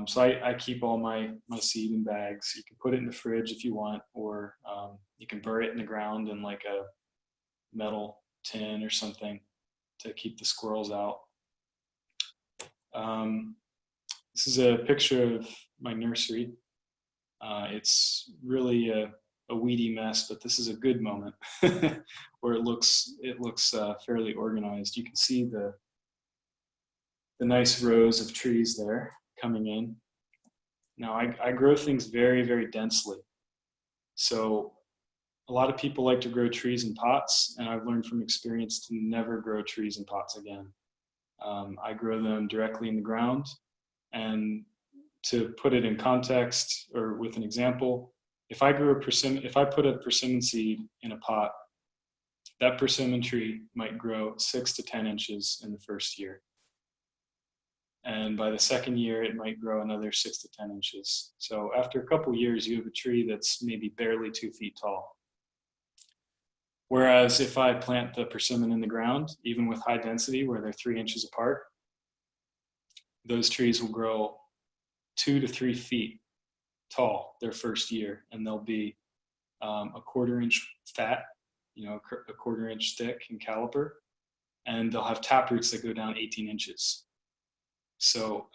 So I keep all my seed in bags. You can put it in the fridge if you want, or you can bury it in the ground in like a metal tin or something to keep the squirrels out. This is a picture of my nursery. It's really a weedy mess, but this is a good moment where it looks fairly organized. You can see the nice rows of trees there coming in. Now I grow things very, very densely. So a lot of people like to grow trees in pots, and I've learned from experience to never grow trees in pots again. I grow them directly in the ground. And to put it in context, or with an example, if I put a persimmon seed in a pot, that persimmon tree might grow 6 to 10 inches in the first year. And by the second year, it might grow another 6 to 10 inches. So after a couple years, you have a tree that's maybe barely 2 feet tall. Whereas if I plant the persimmon in the ground, even with high density where they're 3 inches apart, those trees will grow 2 to 3 feet tall their first year, and they'll be a 1/4 inch fat, a 1/4 inch thick in caliper, and they'll have taproots that go down 18 inches. So,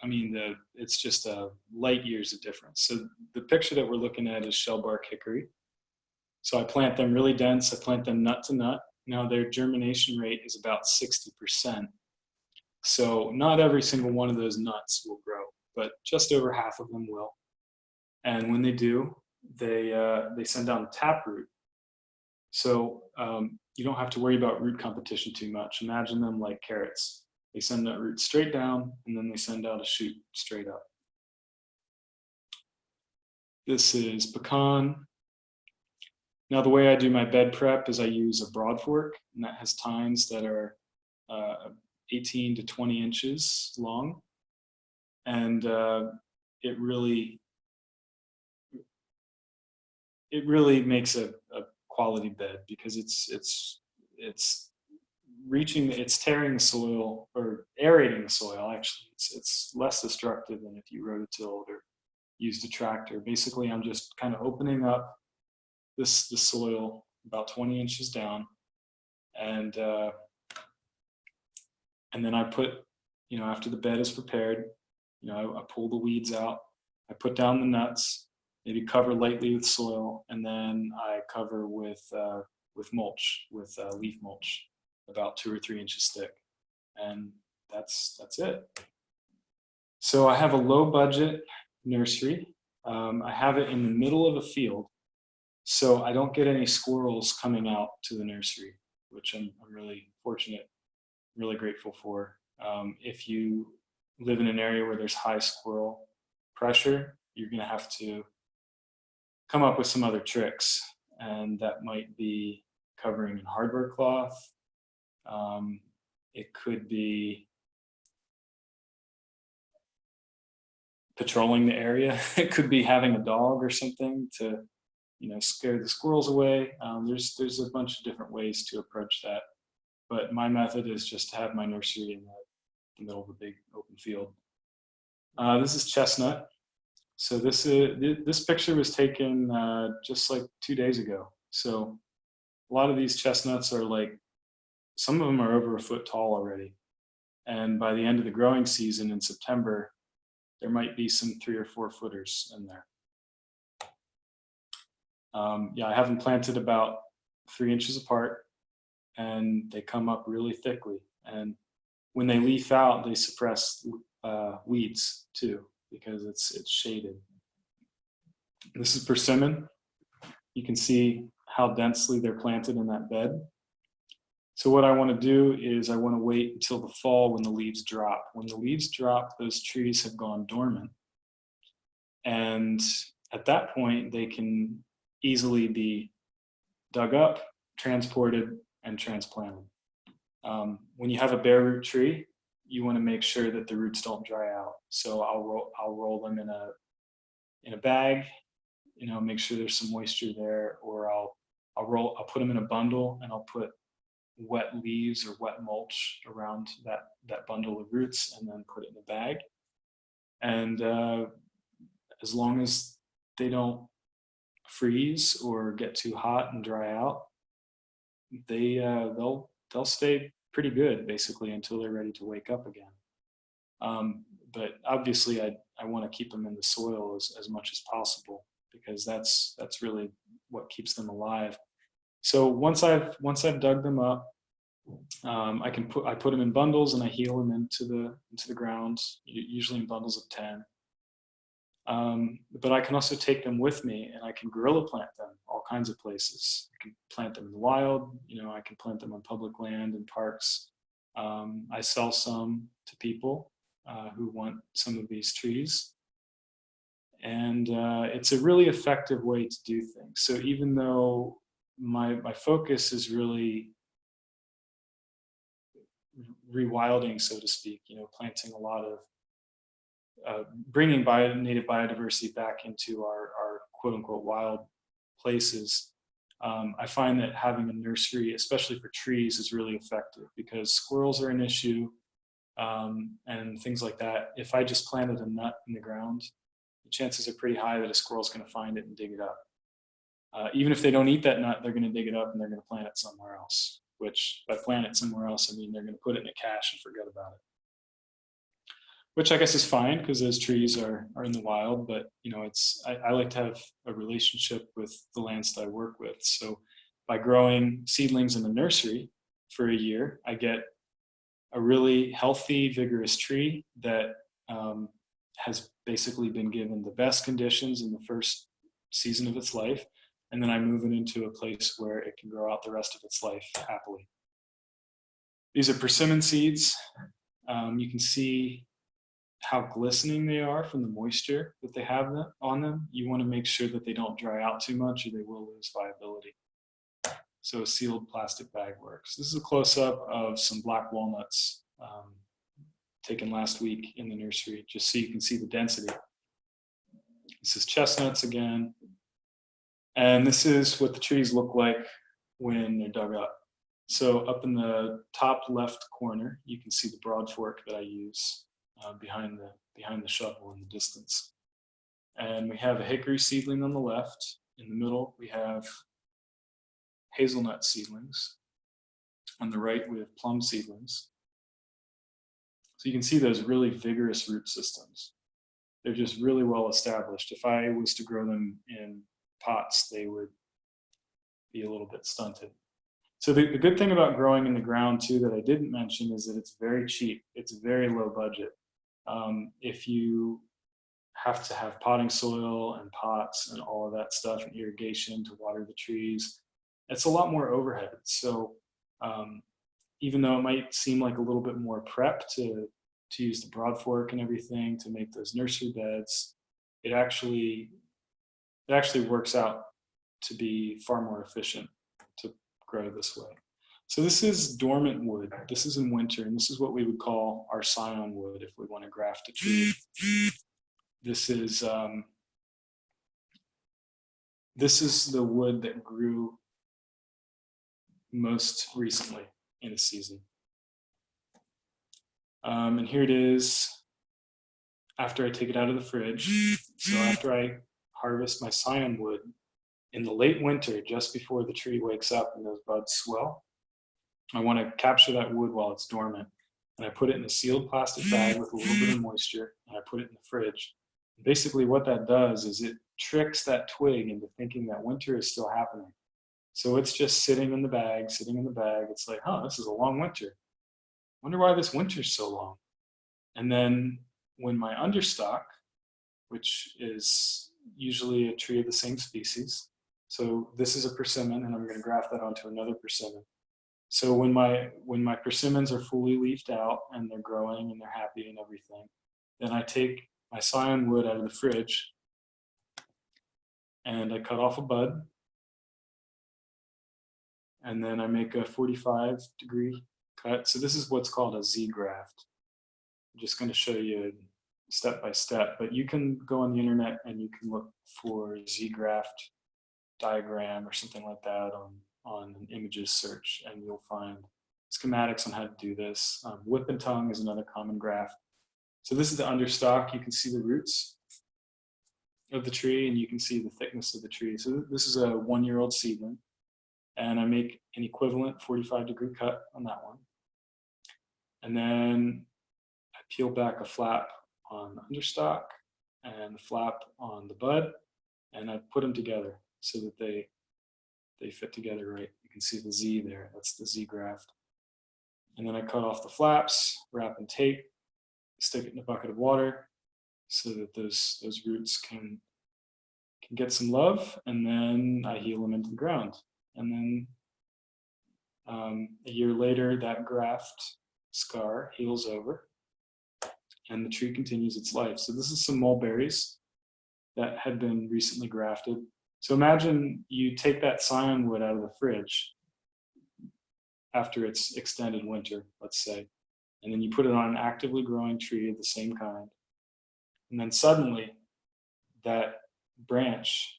it's just light years of difference. So the picture that we're looking at is shellbark hickory. So I plant them really dense. I plant them nut to nut. Now their germination rate is about 60%. So not every single one of those nuts will grow, but just over half of them will. And when they do, they send down taproot. So you don't have to worry about root competition too much. Imagine them like carrots. They send that root straight down, and then they send out a shoot straight up. This is pecan. Now the way I do my bed prep is I use a broad fork, and that has tines that are 18 to 20 inches long. And it really makes a quality bed, because it's tearing the soil, or aerating the soil. Actually, it's less destructive than if you rototilled or used a tractor. Basically, I'm just kind of opening up the soil about 20 inches down, and then I put, after the bed is prepared, I pull the weeds out, I put down the nuts, maybe cover lightly with soil, and then I cover with mulch, with leaf mulch, about 2 or 3 inches thick, and that's it. So I have a low budget nursery. I have it in the middle of a field, so I don't get any squirrels coming out to the nursery, which I'm really fortunate, really grateful for. If you live in an area where there's high squirrel pressure, you're going to have to come up with some other tricks, and that might be covering in hardware cloth. It could be patrolling the area. It could be having a dog or something to, scare the squirrels away. There's a bunch of different ways to approach that, but my method is just to have my nursery in the middle of a big open field. This is chestnut. So this picture was taken just like 2 days ago. So a lot of these chestnuts are like, some of them are over a foot tall already. And by the end of the growing season in September, there might be some 3 or 4 footers in there. I have them planted about 3 inches apart, and they come up really thickly. And when they leaf out, they suppress weeds too, because it's shaded. This is persimmon. You can see how densely they're planted in that bed. So what I want to do is I want to wait until the fall when the leaves drop. When the leaves drop, those trees have gone dormant. And at that point, they can easily be dug up, transported, and transplanted. When you have a bare root tree, you want to make sure that the roots don't dry out. So I'll roll them in a bag, make sure there's some moisture there, or I'll put them in a bundle, and I'll put wet leaves or wet mulch around that bundle of roots, and then put it in a bag. And as long as they don't freeze or get too hot and dry out, they'll stay pretty good basically until they're ready to wake up again. But obviously I want to keep them in the soil as much as possible, because that's really what keeps them alive. So once I've dug them up, I put them in bundles, and I heel them into the ground, usually in bundles of 10. But I can also take them with me, and I can guerrilla plant them all kinds of places. I can plant them in the wild, I can plant them on public land and parks. I sell some to people who want some of these trees. And it's a really effective way to do things. So even though my focus is really rewilding, so to speak, planting a lot of bringing native biodiversity back into our quote unquote wild places, I find that having a nursery, especially for trees, is really effective, because squirrels are an issue, and things like that. If I just planted a nut in the ground, the chances are pretty high that a squirrel's going to find it and dig it up. Even if they don't eat that nut, they're going to dig it up and they're going to plant it somewhere else, which by plant it somewhere else, I mean they're going to put it in a cache and forget about it. Which I guess is fine, because those trees are in the wild, but I like to have a relationship with the lands that I work with. So by growing seedlings in the nursery for a year, I get a really healthy, vigorous tree that has basically been given the best conditions in the first season of its life, and then I move it into a place where it can grow out the rest of its life happily. These are persimmon seeds. You can see how glistening they are from the moisture that they have on them. You want to make sure that they don't dry out too much or they will lose viability. So a sealed plastic bag works. This is a close-up of some black walnuts taken last week in the nursery, just so you can see the density. This is chestnuts again. And this is what the trees look like when they're dug up. So up in the top left corner, you can see the broad fork that I use behind the shovel in the distance. And we have a hickory seedling on the left. In the middle, we have hazelnut seedlings. On the right, we have plum seedlings. So you can see those really vigorous root systems. They're just really well established. If I was to grow them in pots, they would be a little bit stunted. So the good thing about growing in the ground too that I didn't mention is that it's very cheap. It's very low budget. If you have to have potting soil and pots and all of that stuff and irrigation to water the trees, it's a lot more overhead. So even though it might seem like a little bit more prep to use the broad fork and everything to make those nursery beds, it actually works out to be far more efficient to grow this way. So this is dormant wood. This is in winter, and this is what we would call our scion wood if we want to graft a tree. This is the wood that grew most recently in a season. And here it is after I take it out of the fridge. So after I harvest my scion wood in the late winter, just before the tree wakes up and those buds swell, I want to capture that wood while it's dormant. And I put it in a sealed plastic bag with a little bit of moisture, and I put it in the fridge. Basically what that does is it tricks that twig into thinking that winter is still happening. So it's just sitting in the bag. It's like, oh, this is a long winter. Wonder why this winter's so long. And then when my understock, which is usually a tree of the same species, so this is a persimmon, and I'm going to graft that onto another persimmon. So when my persimmons are fully leafed out and they're growing and they're happy and everything, then I take my scion wood out of the fridge and I cut off a bud, and then I make a 45-degree cut. So this is what's called a Z graft. I'm just going to show you step by step, but you can go on the internet and you can look for Z graft diagram or something like that on an images search, and you'll find schematics on how to do this. Whip and tongue is another common graft. So this is the understock. You can see the roots of the tree and you can see the thickness of the tree. So this is a 1-year-old seedling, and I make an equivalent 45-degree cut on that one. And then I peel back a flap on the understock and a flap on the bud, and I put them together so that they fit together right. You can see the Z there, that's the Z graft. And then I cut off the flaps, wrap in tape, stick it in a bucket of water so that those roots can get some love, and then I heal them into the ground. And then a year later, that graft scar heals over and the tree continues its life. So this is some mulberries that had been recently grafted. So imagine you take that scion wood out of the fridge after its extended winter, let's say, and then you put it on an actively growing tree of the same kind. And then suddenly that branch,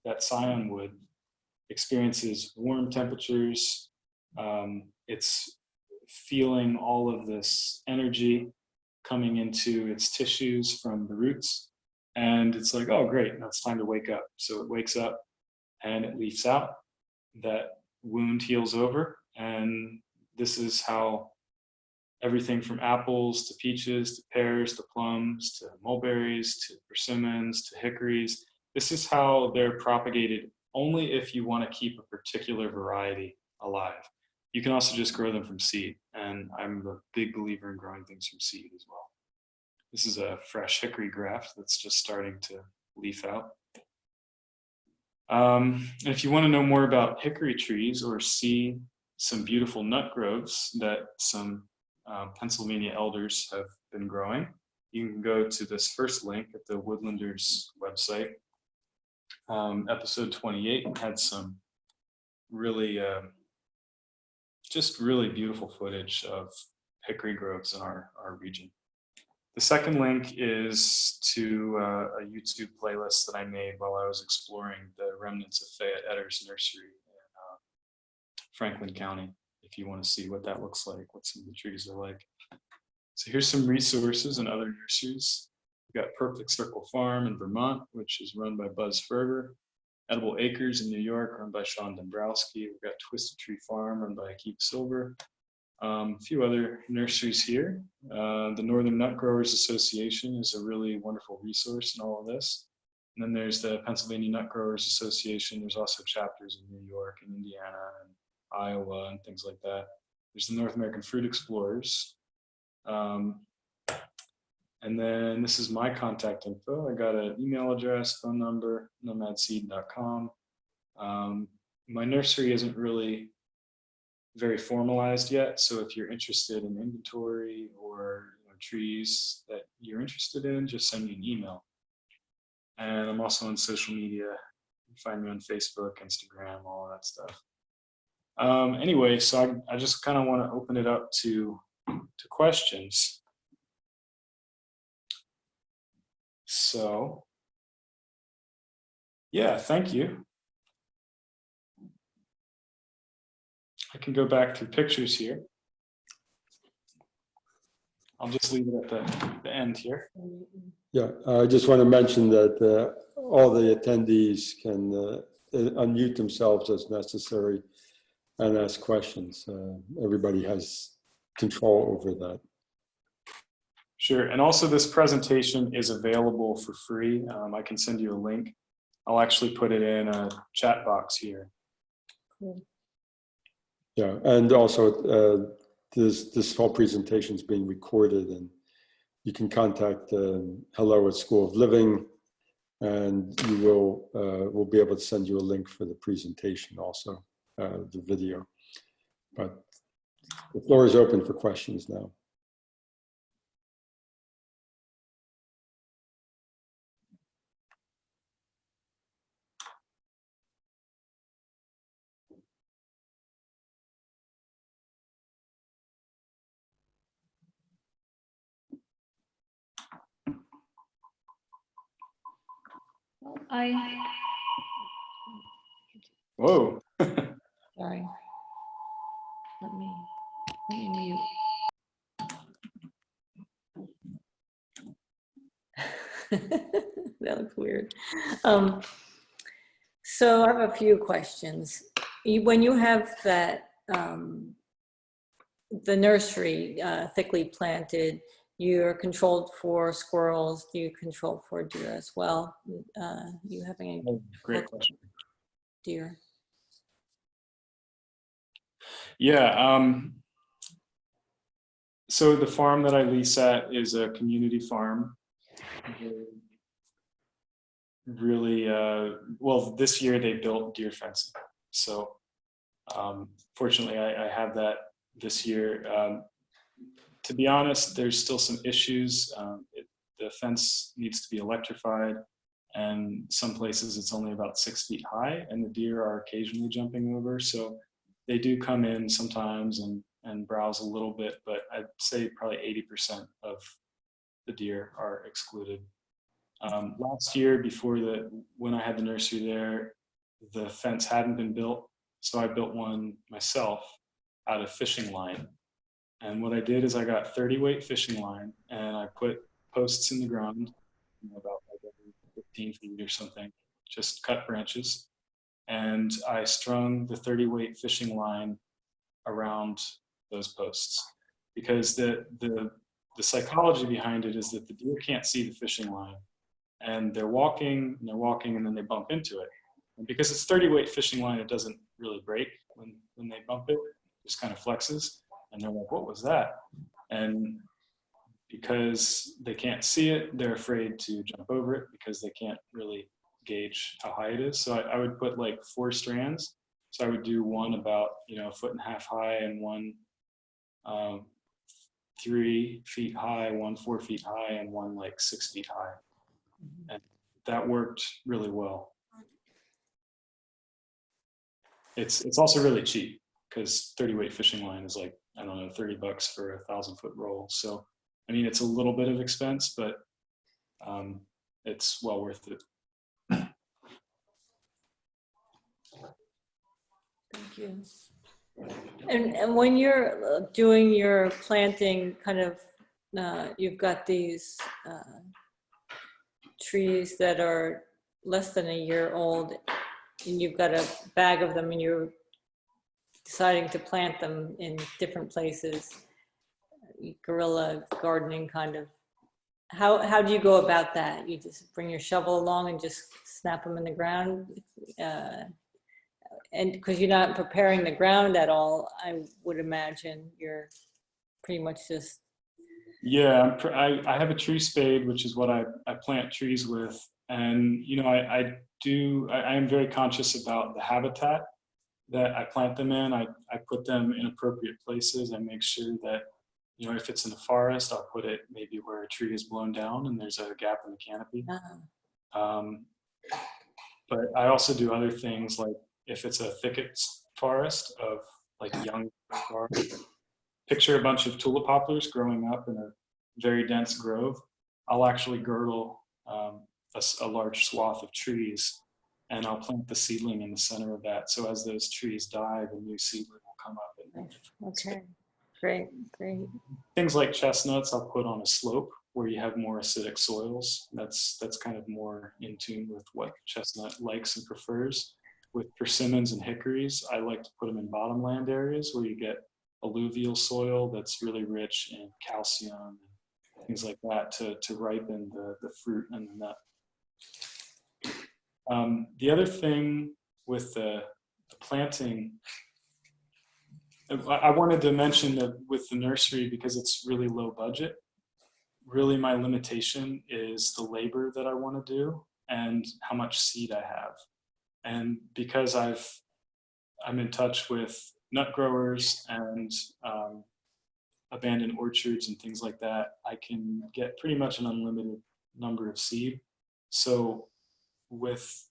that scion wood, experiences warm temperatures. It's feeling all of this energy coming into its tissues from the roots. And it's like, oh, great, now it's time to wake up. So it wakes up and it leafs out. That wound heals over. And this is how everything from apples to peaches to pears to plums to mulberries to persimmons to hickories, this is how they're propagated only if you want to keep a particular variety alive. You can also just grow them from seed, and I'm a big believer in growing things from seed as well. This is a fresh hickory graft that's just starting to leaf out. And if you want to know more about hickory trees or see some beautiful nut groves that some Pennsylvania elders have been growing, you can go to this first link at the Woodlanders website. Episode 28 had some really, just really beautiful footage of hickory groves in our region. The second link is to a YouTube playlist that I made while I was exploring the remnants of Fayette Etter's nursery in Franklin County, if you want to see what that looks like, what some of the trees are like. So here's some resources and other nurseries. We've got Perfect Circle Farm in Vermont, which is run by Buzz Ferber. Edible Acres in New York, run by Sean Dombrowski. We've got Twisted Tree Farm, run by Keith Silver. A few other nurseries here. The Northern Nut Growers Association is a really wonderful resource in all of this. And then there's the Pennsylvania Nut Growers Association. There's also chapters in New York and Indiana and Iowa and things like that. There's the North American Fruit Explorers. And then this is my contact info. I got an email address, phone number, nomadseed.com. My nursery isn't really very formalized yet, so if you're interested in inventory or trees that you're interested in, just send me an email. And I'm also on social media. You can find me on Facebook, Instagram, all that stuff. Anyway, so I just kind of want to open it up to questions. So, yeah, thank you. I can go back through pictures here. I'll just leave it at the end here. Yeah, I just want to mention that all the attendees can unmute themselves as necessary and ask questions. Everybody has control over that. Sure, and also this presentation is available for free. I can send you a link. I'll actually put it in a chat box here. Cool. Yeah, and also this whole presentation is being recorded, and you can contact Hello at School of Living, and you will we'll be able to send you a link for the presentation also, the video. But the floor is open for questions now. Whoa. Sorry. Let me mute. That looks weird. So I have a few questions. When you have that, the nursery thickly planted, you're controlled for squirrels. Do you control for deer as well? You having any Great question. deer? Yeah. So the farm that I lease at is a community farm. Really, well, this year they built deer fencing. So fortunately, I have that this year. To be honest, there's still some issues. The fence needs to be electrified, and some places it's only about 6 feet high, and the deer are occasionally jumping over. So they do come in sometimes and browse a little bit, but I'd say probably 80% of the deer are excluded. Last year, when I had the nursery there, the fence hadn't been built, so I built one myself out of fishing line. And what I did is I got 30-weight fishing line, and I put posts in the ground, about like every 15 feet or something, just cut branches. And I strung the 30-weight fishing line around those posts, because the psychology behind it is that the deer can't see the fishing line, and they're walking and then they bump into it. And because it's 30-weight fishing line, it doesn't really break when they bump it. It just kind of flexes, and they're like, "What was that?" And because they can't see it, they're afraid to jump over it because they can't really gauge how high it is. So I would put like 4 strands. So I would do one about, you know, 1.5 feet high, and one 3 feet high, one 4 feet high, and one like 6 feet high. And that worked really well. It's also really cheap because 30 weight fishing line is like, I don't know, $30 for a 1,000-foot roll. So, I mean, it's a little bit of expense, but it's well worth it. Thank you. And when you're doing your planting, kind of, you've got these trees that are less than a year old, and you've got a bag of them, and you're deciding to plant them in different places, guerrilla gardening kind of. How do you go about that? You just bring your shovel along and just snap them in the ground? And because you're not preparing the ground at all, I would imagine you're pretty much just. Yeah, I have a tree spade, which is what I plant trees with. And, you know, I am very conscious about the habitat that I plant them in. I put them in appropriate places. I make sure that, you know, if it's in the forest, I'll put it maybe where a tree is blown down and there's a gap in the canopy. But I also do other things, like if it's a thicket forest of like young forest, picture a bunch of tulip poplars growing up in a very dense grove. I'll actually girdle a large swath of trees, and I'll plant the seedling in the center of that. So as those trees die, the new seedling will come up. And Okay, great. things like chestnuts, I'll put on a slope where you have more acidic soils. That's kind of more in tune with what chestnut likes and prefers. With persimmons and hickories, I like to put them in bottomland areas where you get alluvial soil that's really rich in calcium and things like that to ripen the fruit and the nut. The other thing with the planting, I wanted to mention that with the nursery, because it's really low budget, really my limitation is the labor that I want to do and how much seed I have. And because I'm in touch with nut growers and abandoned orchards and things like that, I can get pretty much an unlimited number of seed. So with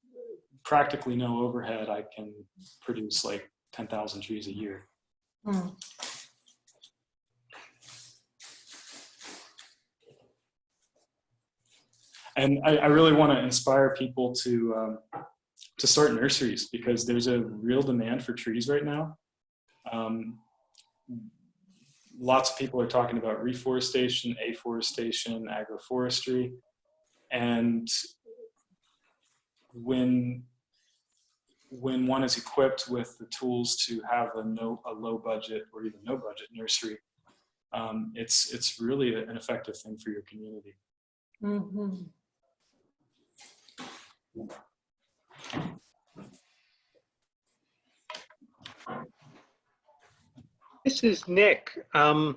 practically no overhead, I can produce like 10,000 trees a year. And I really want to inspire people to start nurseries, because there's a real demand for trees right now. Lots of people are talking about reforestation, afforestation, agroforestry. And when one is equipped with the tools to have a low budget or even no budget nursery, it's really an effective thing for your community. Mm-hmm. This is Nick. On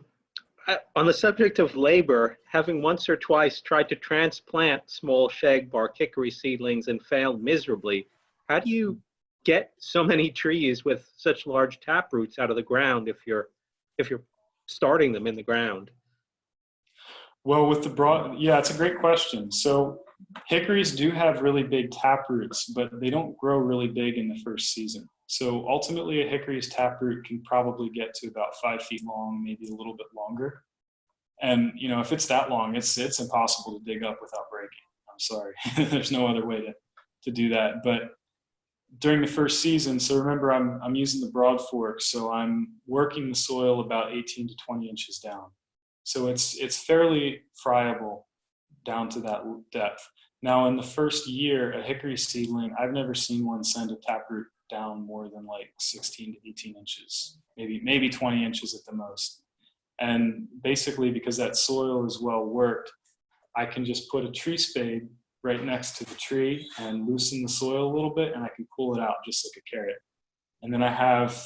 the subject of labor, having once or twice tried to transplant small shagbark hickory seedlings and failed miserably, how do you get so many trees with such large taproots out of the ground if you're starting them in the ground? Well, with yeah, it's a great question. So hickories do have really big taproots, but they don't grow really big in the first season. So ultimately, a hickory's taproot can probably get to about 5 feet long, maybe a little bit longer. And you know, if it's that long, it's impossible to dig up without breaking. I'm sorry, there's no other way to do that. But during the first season, so remember, I'm using the broad fork, so I'm working the soil about 18 to 20 inches down. So it's fairly friable down to that depth. Now, in the first year, a hickory seedling, I've never seen one send a taproot down more than like 16 to 18 inches, maybe 20 inches at the most. And basically, because that soil is well worked, I can just put a tree spade right next to the tree and loosen the soil a little bit, and I can pull it out just like a carrot. And then I have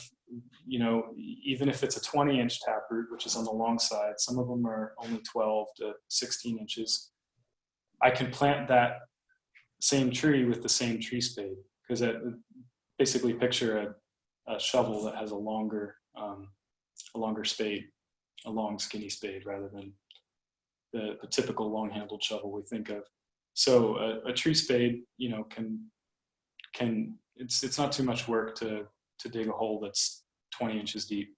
you know, even if it's a 20-inch taproot, which is on the long side, some of them are only 12 to 16 inches. I can plant that same tree with the same tree spade, because basically picture a shovel that has a longer spade, a long skinny spade, rather than the typical long-handled shovel we think of. So a tree spade, you know, it's not too much work to dig a hole that's 20 inches deep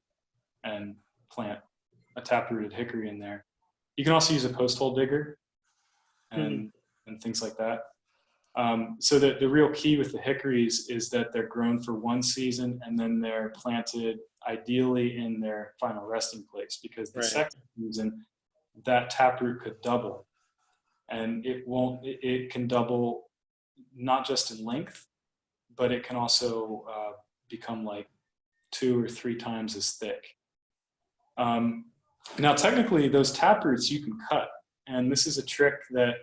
and plant a taprooted hickory in there. You can also use a post hole digger and things like that. So the real key with the hickories is that they're grown for one season and then they're planted ideally in their final resting place, because the second season that taproot could double, and it can double not just in length, but it can also become like 2 or 3 times as thick. Now, technically, those taproots you can cut, and this is a trick that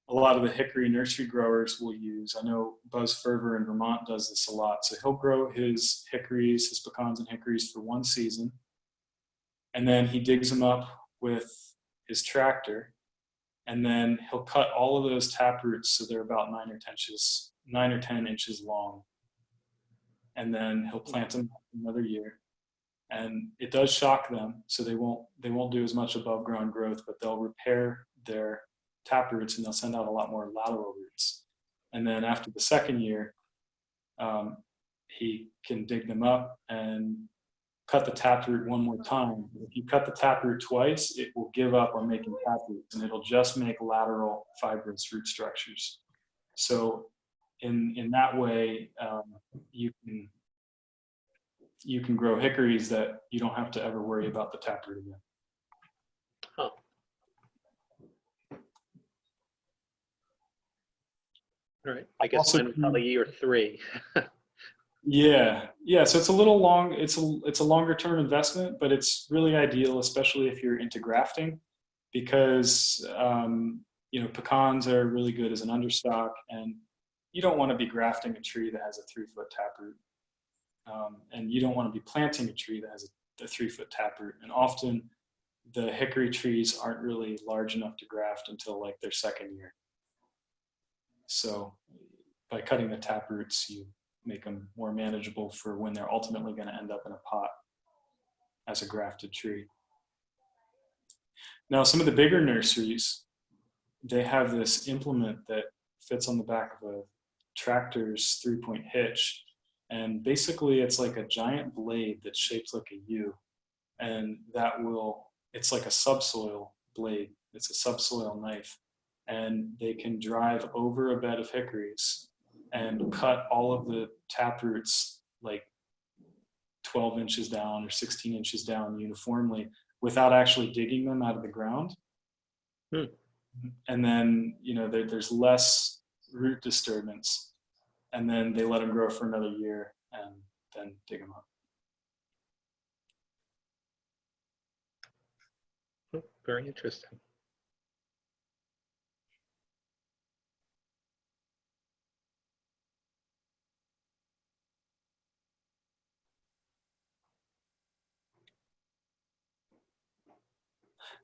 a lot of the hickory nursery growers will use. I know Buzz Ferver in Vermont does this a lot. So he'll grow his hickories, his pecans and hickories for one season, and then he digs them up with his tractor, and then he'll cut all of those taproots so they're about 9 or 10 inches long, and then he'll plant them another year. And it does shock them, so they won't do as much above ground growth, but they'll repair their taproots and they'll send out a lot more lateral roots. And then after the second year, he can dig them up and cut the taproot one more time. If you cut the taproot twice, it will give up on making taproots, and it'll just make lateral fibrous root structures. So in that way, you can grow hickories that you don't have to ever worry about the taproot again. Oh. All right. I guess Also, mine was probably year 3. Yeah. So it's a little long. It's a longer term investment, but it's really ideal, especially if you're into grafting, because you know, pecans are really good as an understock, and you don't want to be grafting a tree that has a 3-foot taproot, and you don't want to be planting a tree that has a 3-foot taproot. And often, the hickory trees aren't really large enough to graft until like their second year. So by cutting the taproots, you make them more manageable for when they're ultimately going to end up in a pot as a grafted tree. Now, some of the bigger nurseries, they have this implement that fits on the back of a tractor's 3-point hitch. And basically it's like a giant blade that's shaped like a U. And it's like a subsoil blade. It's a subsoil knife. And they can drive over a bed of hickories and cut all of the taproots like 12 inches down or 16 inches down uniformly without actually digging them out of the ground. And then, you know, there's less root disturbance, and then they let them grow for another year and then dig them up. Very interesting.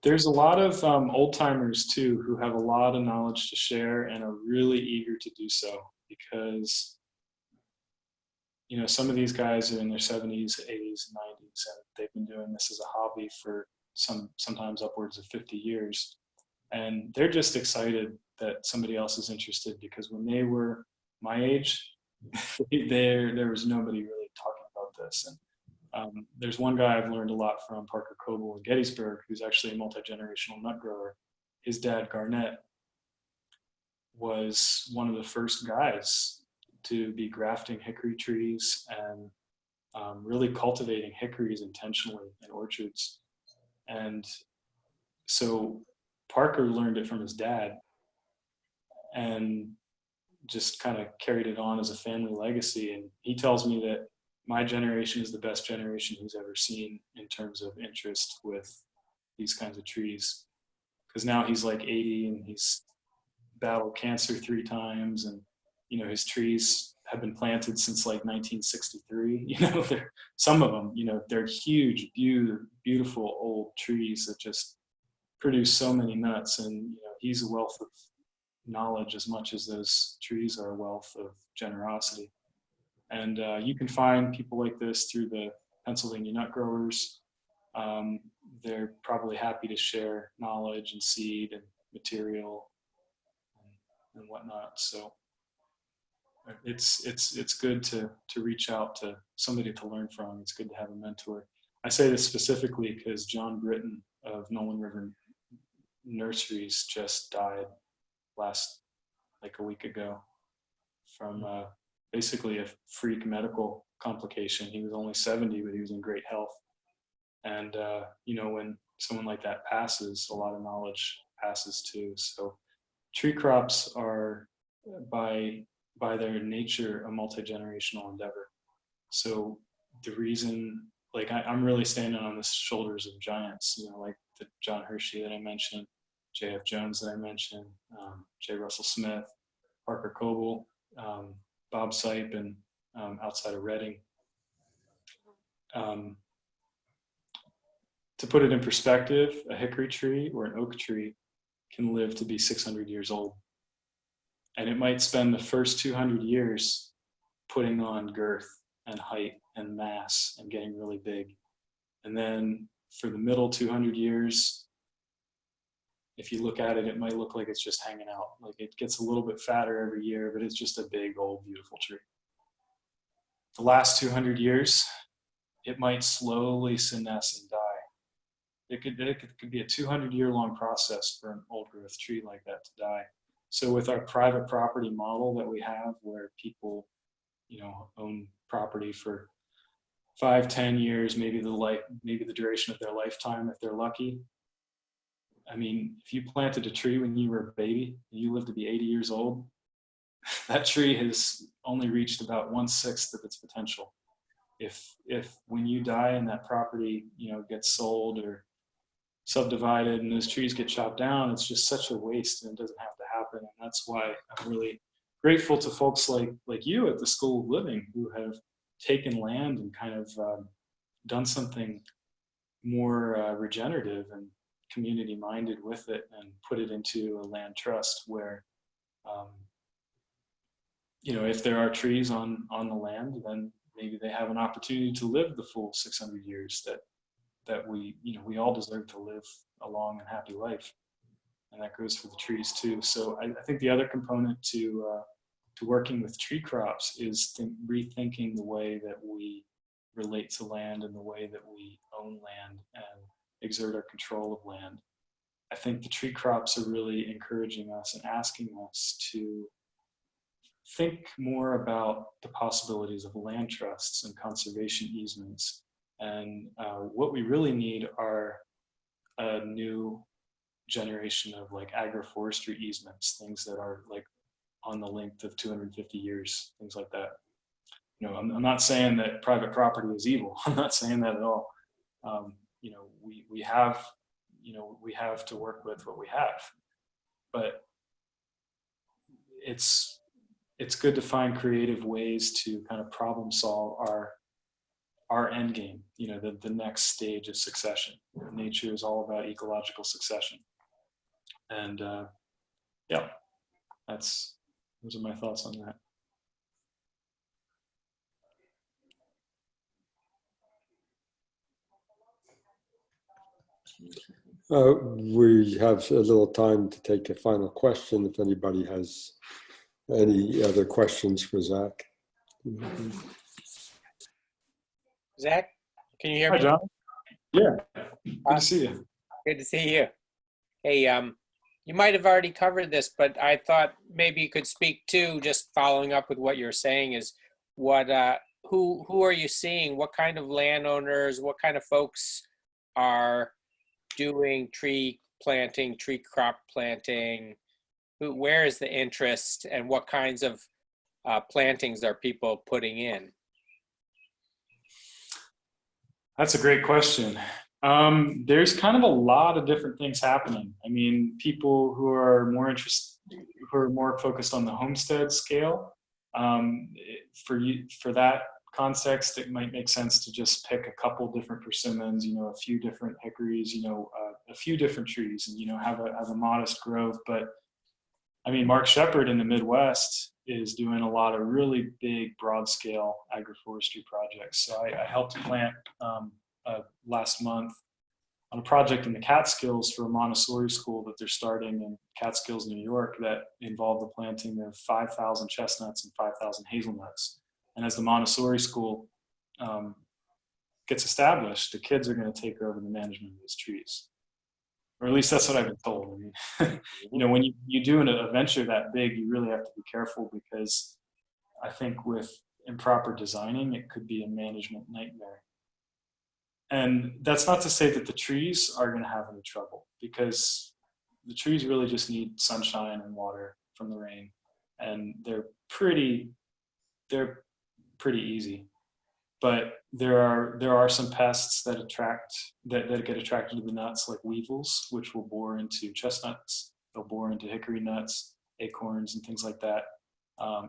There's a lot of old timers too who have a lot of knowledge to share and are really eager to do so, because you know, some of these guys are in their 70s, 80s, and 90s, and they've been doing this as a hobby for sometimes upwards of 50 years. And they're just excited that somebody else is interested, because when they were my age, there was nobody really talking about this. And there's one guy I've learned a lot from, Parker Coble in Gettysburg, who's actually a multi-generational nut grower. His dad, Garnett, was one of the first guys to be grafting hickory trees and really cultivating hickories intentionally in orchards. And so Parker learned it from his dad and just kind of carried it on as a family legacy. And he tells me that my generation is the best generation he's ever seen in terms of interest with these kinds of trees. Because now he's like 80 and he's battled cancer 3 times, and you know, his trees have been planted since like 1963. You know, some of them, you know, they're huge, beautiful old trees that just produce so many nuts. And you know, he's a wealth of knowledge as much as those trees are a wealth of generosity. And you can find people like this through the Pennsylvania Nut Growers. They're probably happy to share knowledge and seed and material and whatnot. So it's good to reach out to somebody to learn from. It's good to have a mentor. I say this specifically because John Britton of Nolan River Nurseries just died like a week ago from basically a freak medical complication. He was only 70, but he was in great health. And you know, when someone like that passes, a lot of knowledge passes too. So tree crops are by their nature a multi-generational endeavor. So the reason, like I'm really standing on the shoulders of giants, you know, like the John Hershey that I mentioned, J.F. Jones that I mentioned, J. Russell Smith, Parker Coble, Bob Sipe, and outside of Reading. To put it in perspective, a hickory tree or an oak tree can live to be 600 years old. And it might spend the first 200 years putting on girth and height and mass and getting really big. And then for the middle 200 years, if you look at it, it might look like it's just hanging out. Like it gets a little bit fatter every year, but it's just a big, old, beautiful tree. The last 200 years, it might slowly senesce and die. It could be a 200-year-long process for an old growth tree like that to die. So with our private property model that we have, where people, you know, own property for 5, 10 years, maybe the duration of their lifetime if they're lucky. I mean, if you planted a tree when you were a baby and you lived to be 80 years old, that tree has only reached about 1/6 of its potential. If when you die and that property, you know, gets sold or subdivided and those trees get chopped down, it's just such a waste, and it doesn't have to happen. And that's why I'm really grateful to folks like you at the School of Living who have taken land and kind of done something more regenerative and community minded with it and put it into a land trust where you know, if there are trees on the land, then maybe they have an opportunity to live the full 600 years that we, you know, we all deserve to live a long and happy life. And that goes for the trees too. So I think the other component to working with tree crops is rethinking the way that we relate to land and the way that we own land and exert our control of land. I think the tree crops are really encouraging us and asking us to think more about the possibilities of land trusts and conservation easements. And what we really need are a new generation of like agroforestry easements, things that are like on the length of 250 years, things like that. You know, I'm not saying that private property is evil. I'm not saying that at all. You know, we have, you know, we have to work with what we have, but it's good to find creative ways to kind of problem solve our end game, you know, the next stage of succession. Nature is all about ecological succession. And yeah, those are my thoughts on that. We have a little time to take a final question if anybody has any other questions for Zach. Zach, can you hear Hi, me? John. Yeah, good to see you. Good to see you. Hey, you might have already covered this, but I thought maybe you could speak to, just following up with what you're saying, is what who are you seeing? What kind of landowners, what kind of folks are doing tree planting, tree crop planting? Where is the interest, and what kinds of plantings are people putting in? That's a great question. There's kind of a lot of different things happening. I mean, people who are more focused on the homestead scale For that context, it might make sense to just pick a couple different persimmons, a few different hickories, a few different trees, and have a modest growth. But I mean, Mark Shepard in the Midwest is doing a lot of really big, broad-scale agroforestry projects. So I helped plant last month on a project in the Catskills for a Montessori school that they're starting in Catskills, New York, that involved the planting of 5,000 chestnuts and 5,000 hazelnuts. And as the Montessori school gets established, the kids are going to take over the management of those trees. Or at least that's what I've been told. I mean, when you do a venture that big, you really have to be careful, because I think with improper designing, it could be a management nightmare. And that's not to say that the trees are going to have any trouble, because the trees really just need sunshine and water from the rain, and they're pretty easy. But there are some pests that get attracted to the nuts, like weevils, which will bore into chestnuts. They'll bore into hickory nuts, acorns, and things like that.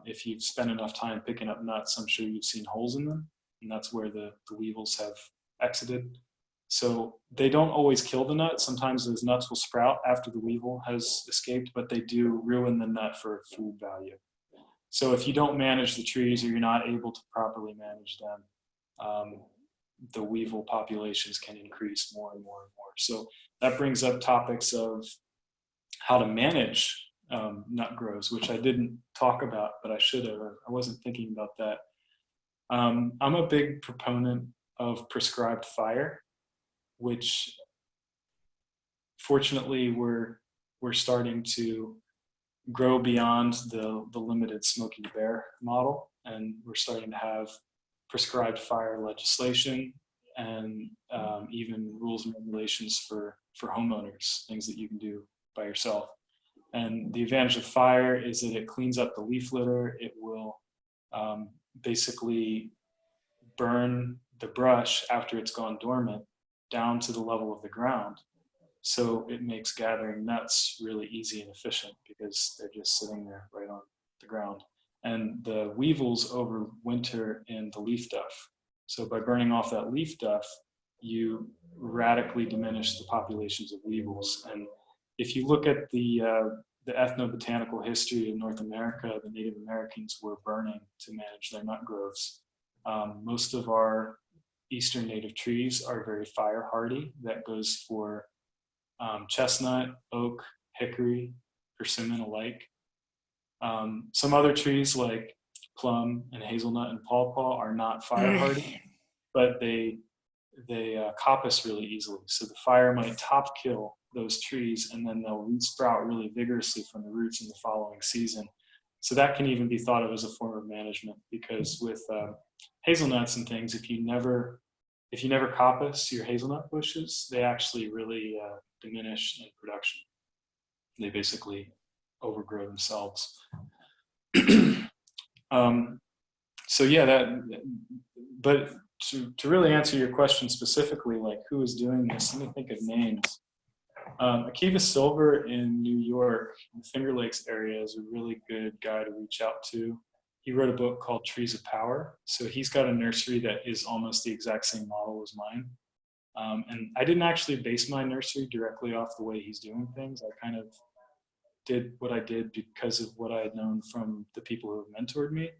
If you've spent enough time picking up nuts, I'm sure you've seen holes in them, and that's where the weevils have exited. So they don't always kill the nut. Sometimes those nuts will sprout after the weevil has escaped, but they do ruin the nut for food value. So if you don't manage the trees, or you're not able to properly manage them, the weevil populations can increase more and more and more. So that brings up topics of how to manage nut grows, which I didn't talk about, but I should have. I wasn't thinking about that. I'm a big proponent of prescribed fire, which fortunately we're starting to grow beyond the limited Smokey the Bear model, and we're starting to have prescribed fire legislation, and even rules and regulations for homeowners, things that you can do by yourself. And the advantage of fire is that it cleans up the leaf litter. It will basically burn the brush after it's gone dormant down to the level of the ground. So it makes gathering nuts really easy and efficient, because they're just sitting there right on the ground. And the weevils overwinter in the leaf duff. So by burning off that leaf duff, you radically diminish the populations of weevils. And if you look at the ethnobotanical history of North America, the Native Americans were burning to manage their nut groves. Most of our eastern native trees are very fire hardy. That goes for chestnut, oak, hickory, persimmon alike. Some other trees like plum and hazelnut and pawpaw are not fire hardy, but they coppice really easily. So the fire might top kill those trees, and then they'll sprout really vigorously from the roots in the following season. So that can even be thought of as a form of management, because with hazelnuts and things, if you never coppice your hazelnut bushes, they actually really diminish in production. They basically overgrow themselves. So yeah, but to really answer your question specifically, like who is doing this, let me think of names. Akiva Silver in New York, in the Finger Lakes area, is a really good guy to reach out to. He wrote a book called Trees of Power. So he's got a nursery that is almost the exact same model as mine. And I didn't actually base my nursery directly off the way he's doing things. I kind of did what I did because of what I had known from the people who have mentored me.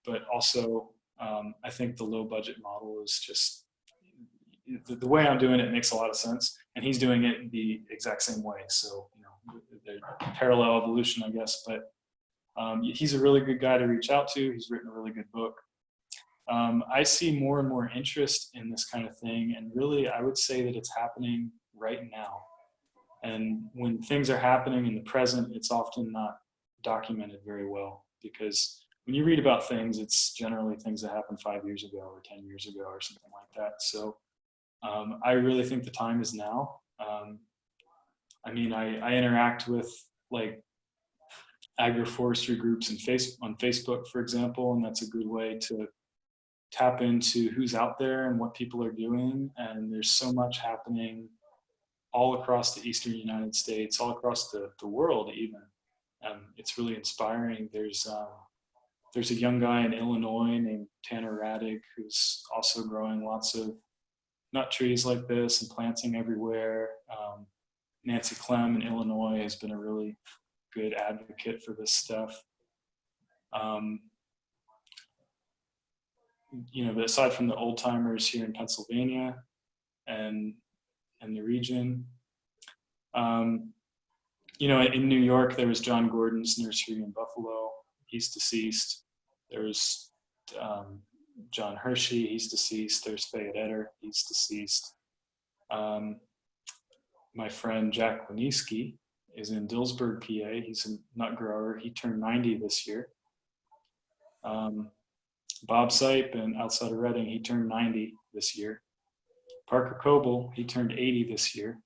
But also, I think the low budget model is just, the way I'm doing it makes a lot of sense. And he's doing it the exact same way. So, they're parallel evolution, I guess. But he's a really good guy to reach out to. He's written a really good book. I see more and more interest in this kind of thing. And really, I would say that it's happening right now. And when things are happening in the present, it's often not documented very well, because when you read about things, it's generally things that happened 5 years ago or 10 years ago or something like that. So I really think the time is now. I mean, I interact with like agroforestry groups on Facebook, for example, and that's a good way to tap into who's out there and what people are doing. And there's so much happening all across the Eastern United States, all across the world even. It's really inspiring. There's There's a young guy in Illinois named Tanner Radig who's also growing lots of nut trees like this and planting everywhere. Nancy Clem in Illinois has been a really good advocate for this stuff. But aside from the old timers here in Pennsylvania and the region, in New York, there was John Gordon's nursery in Buffalo. He's deceased. There's John Hershey, he's deceased. There's Fayette Eder, he's deceased. My friend Jack Winieski is in Dillsburg, PA. He's a nut grower. He turned 90 this year. Bob Sipe and outside of Reading, he turned 90 this year. Parker Coble, he turned 80 this year.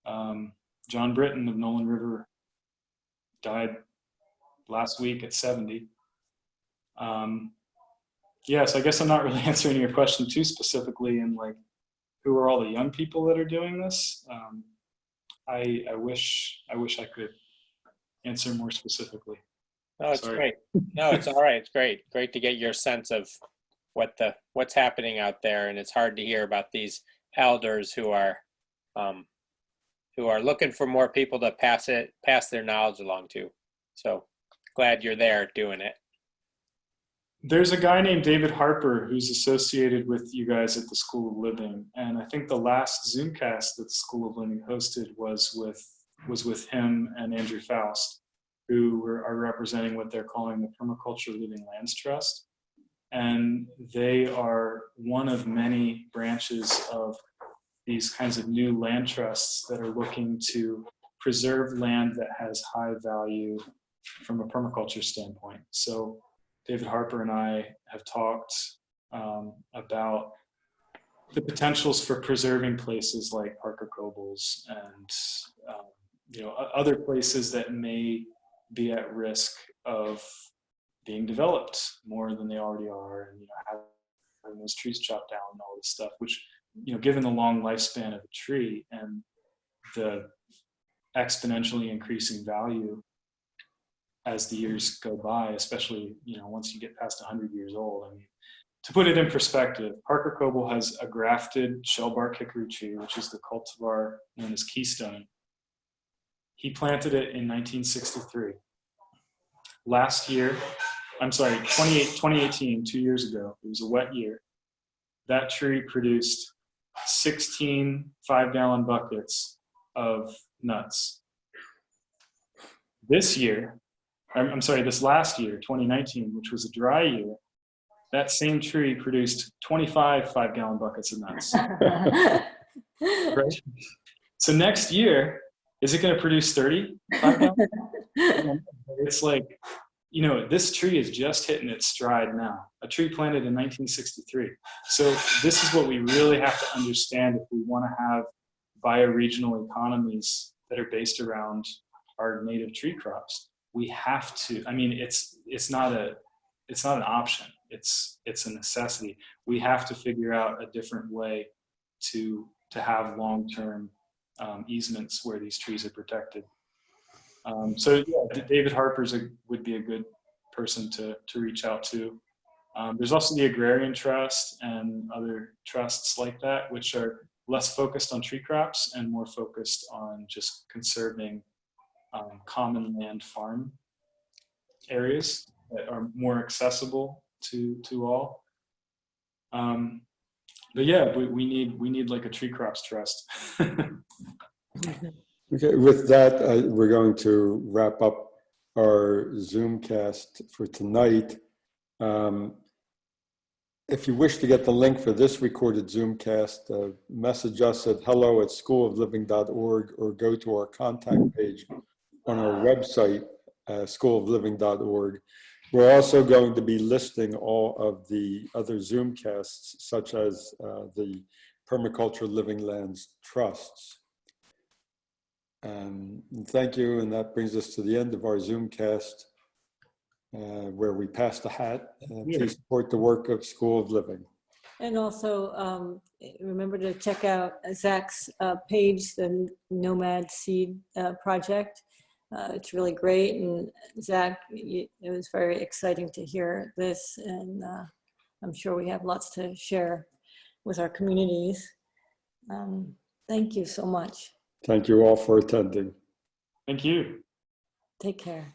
John Britton of Nolan River died last week at 70. So I guess I'm not really answering your question too specifically in like, who are all the young people that are doing this? I wish I could answer more specifically. No, it's Sorry. great. No, it's all right. It's great. Great to get your sense of what's happening out there. And it's hard to hear about these elders who are looking for more people to pass their knowledge along to. So glad you're there doing it. There's a guy named David Harper who's associated with you guys at the School of Living, and I think the last Zoomcast that the School of Living hosted was with him and Andrew Faust, who are representing what they're calling the Permaculture Living Lands Trust, and they are one of many branches of these kinds of new land trusts that are looking to preserve land that has high value from a permaculture standpoint. So David Harper and I have talked about the potentials for preserving places like Parker Coble's and other places that may be at risk of being developed more than they already are, and having those trees chopped down and all this stuff, which given the long lifespan of a tree and the exponentially increasing value as the years go by, especially once you get past 100 years old. I mean, to put it in perspective, Parker Coble has a grafted shellbark hickory tree, which is the cultivar known as Keystone. He planted it in 1963. Last year, 2018, 2 years ago, it was a wet year. That tree produced 16 5-gallon buckets of nuts. This last year, 2019, which was a dry year, that same tree produced 25 5-gallon buckets of nuts. Right? So next year, is it going to produce 30 5-gallon? It's like, this tree is just hitting its stride now. A tree planted in 1963. So this is what we really have to understand if we want to have bioregional economies that are based around our native tree crops. We have to, it's not an option. It's a necessity. We have to figure out a different way to have long-term easements where these trees are protected. David Harper would be a good person to reach out to. There's also the Agrarian Trust and other trusts like that, which are less focused on tree crops and more focused on just conserving common land farm areas that are more accessible to all. We need like a tree crops trust. Okay, with that, we're going to wrap up our Zoomcast for tonight. If you wish to get the link for this recorded Zoomcast, message us at hello@schoolofliving.org or go to our contact page on our website, schoolofliving.org. We're also going to be listing all of the other Zoomcasts, such as the Permaculture Living Lands Trusts. Thank you, and that brings us to the end of our Zoomcast, where we pass the hat. Please support the work of School of Living. And also remember to check out Zach's page, the Nomad Seed Project. It's really great. And Zach, it was very exciting to hear this. And I'm sure we have lots to share with our communities. Thank you so much. Thank you all for attending. Thank you. Take care.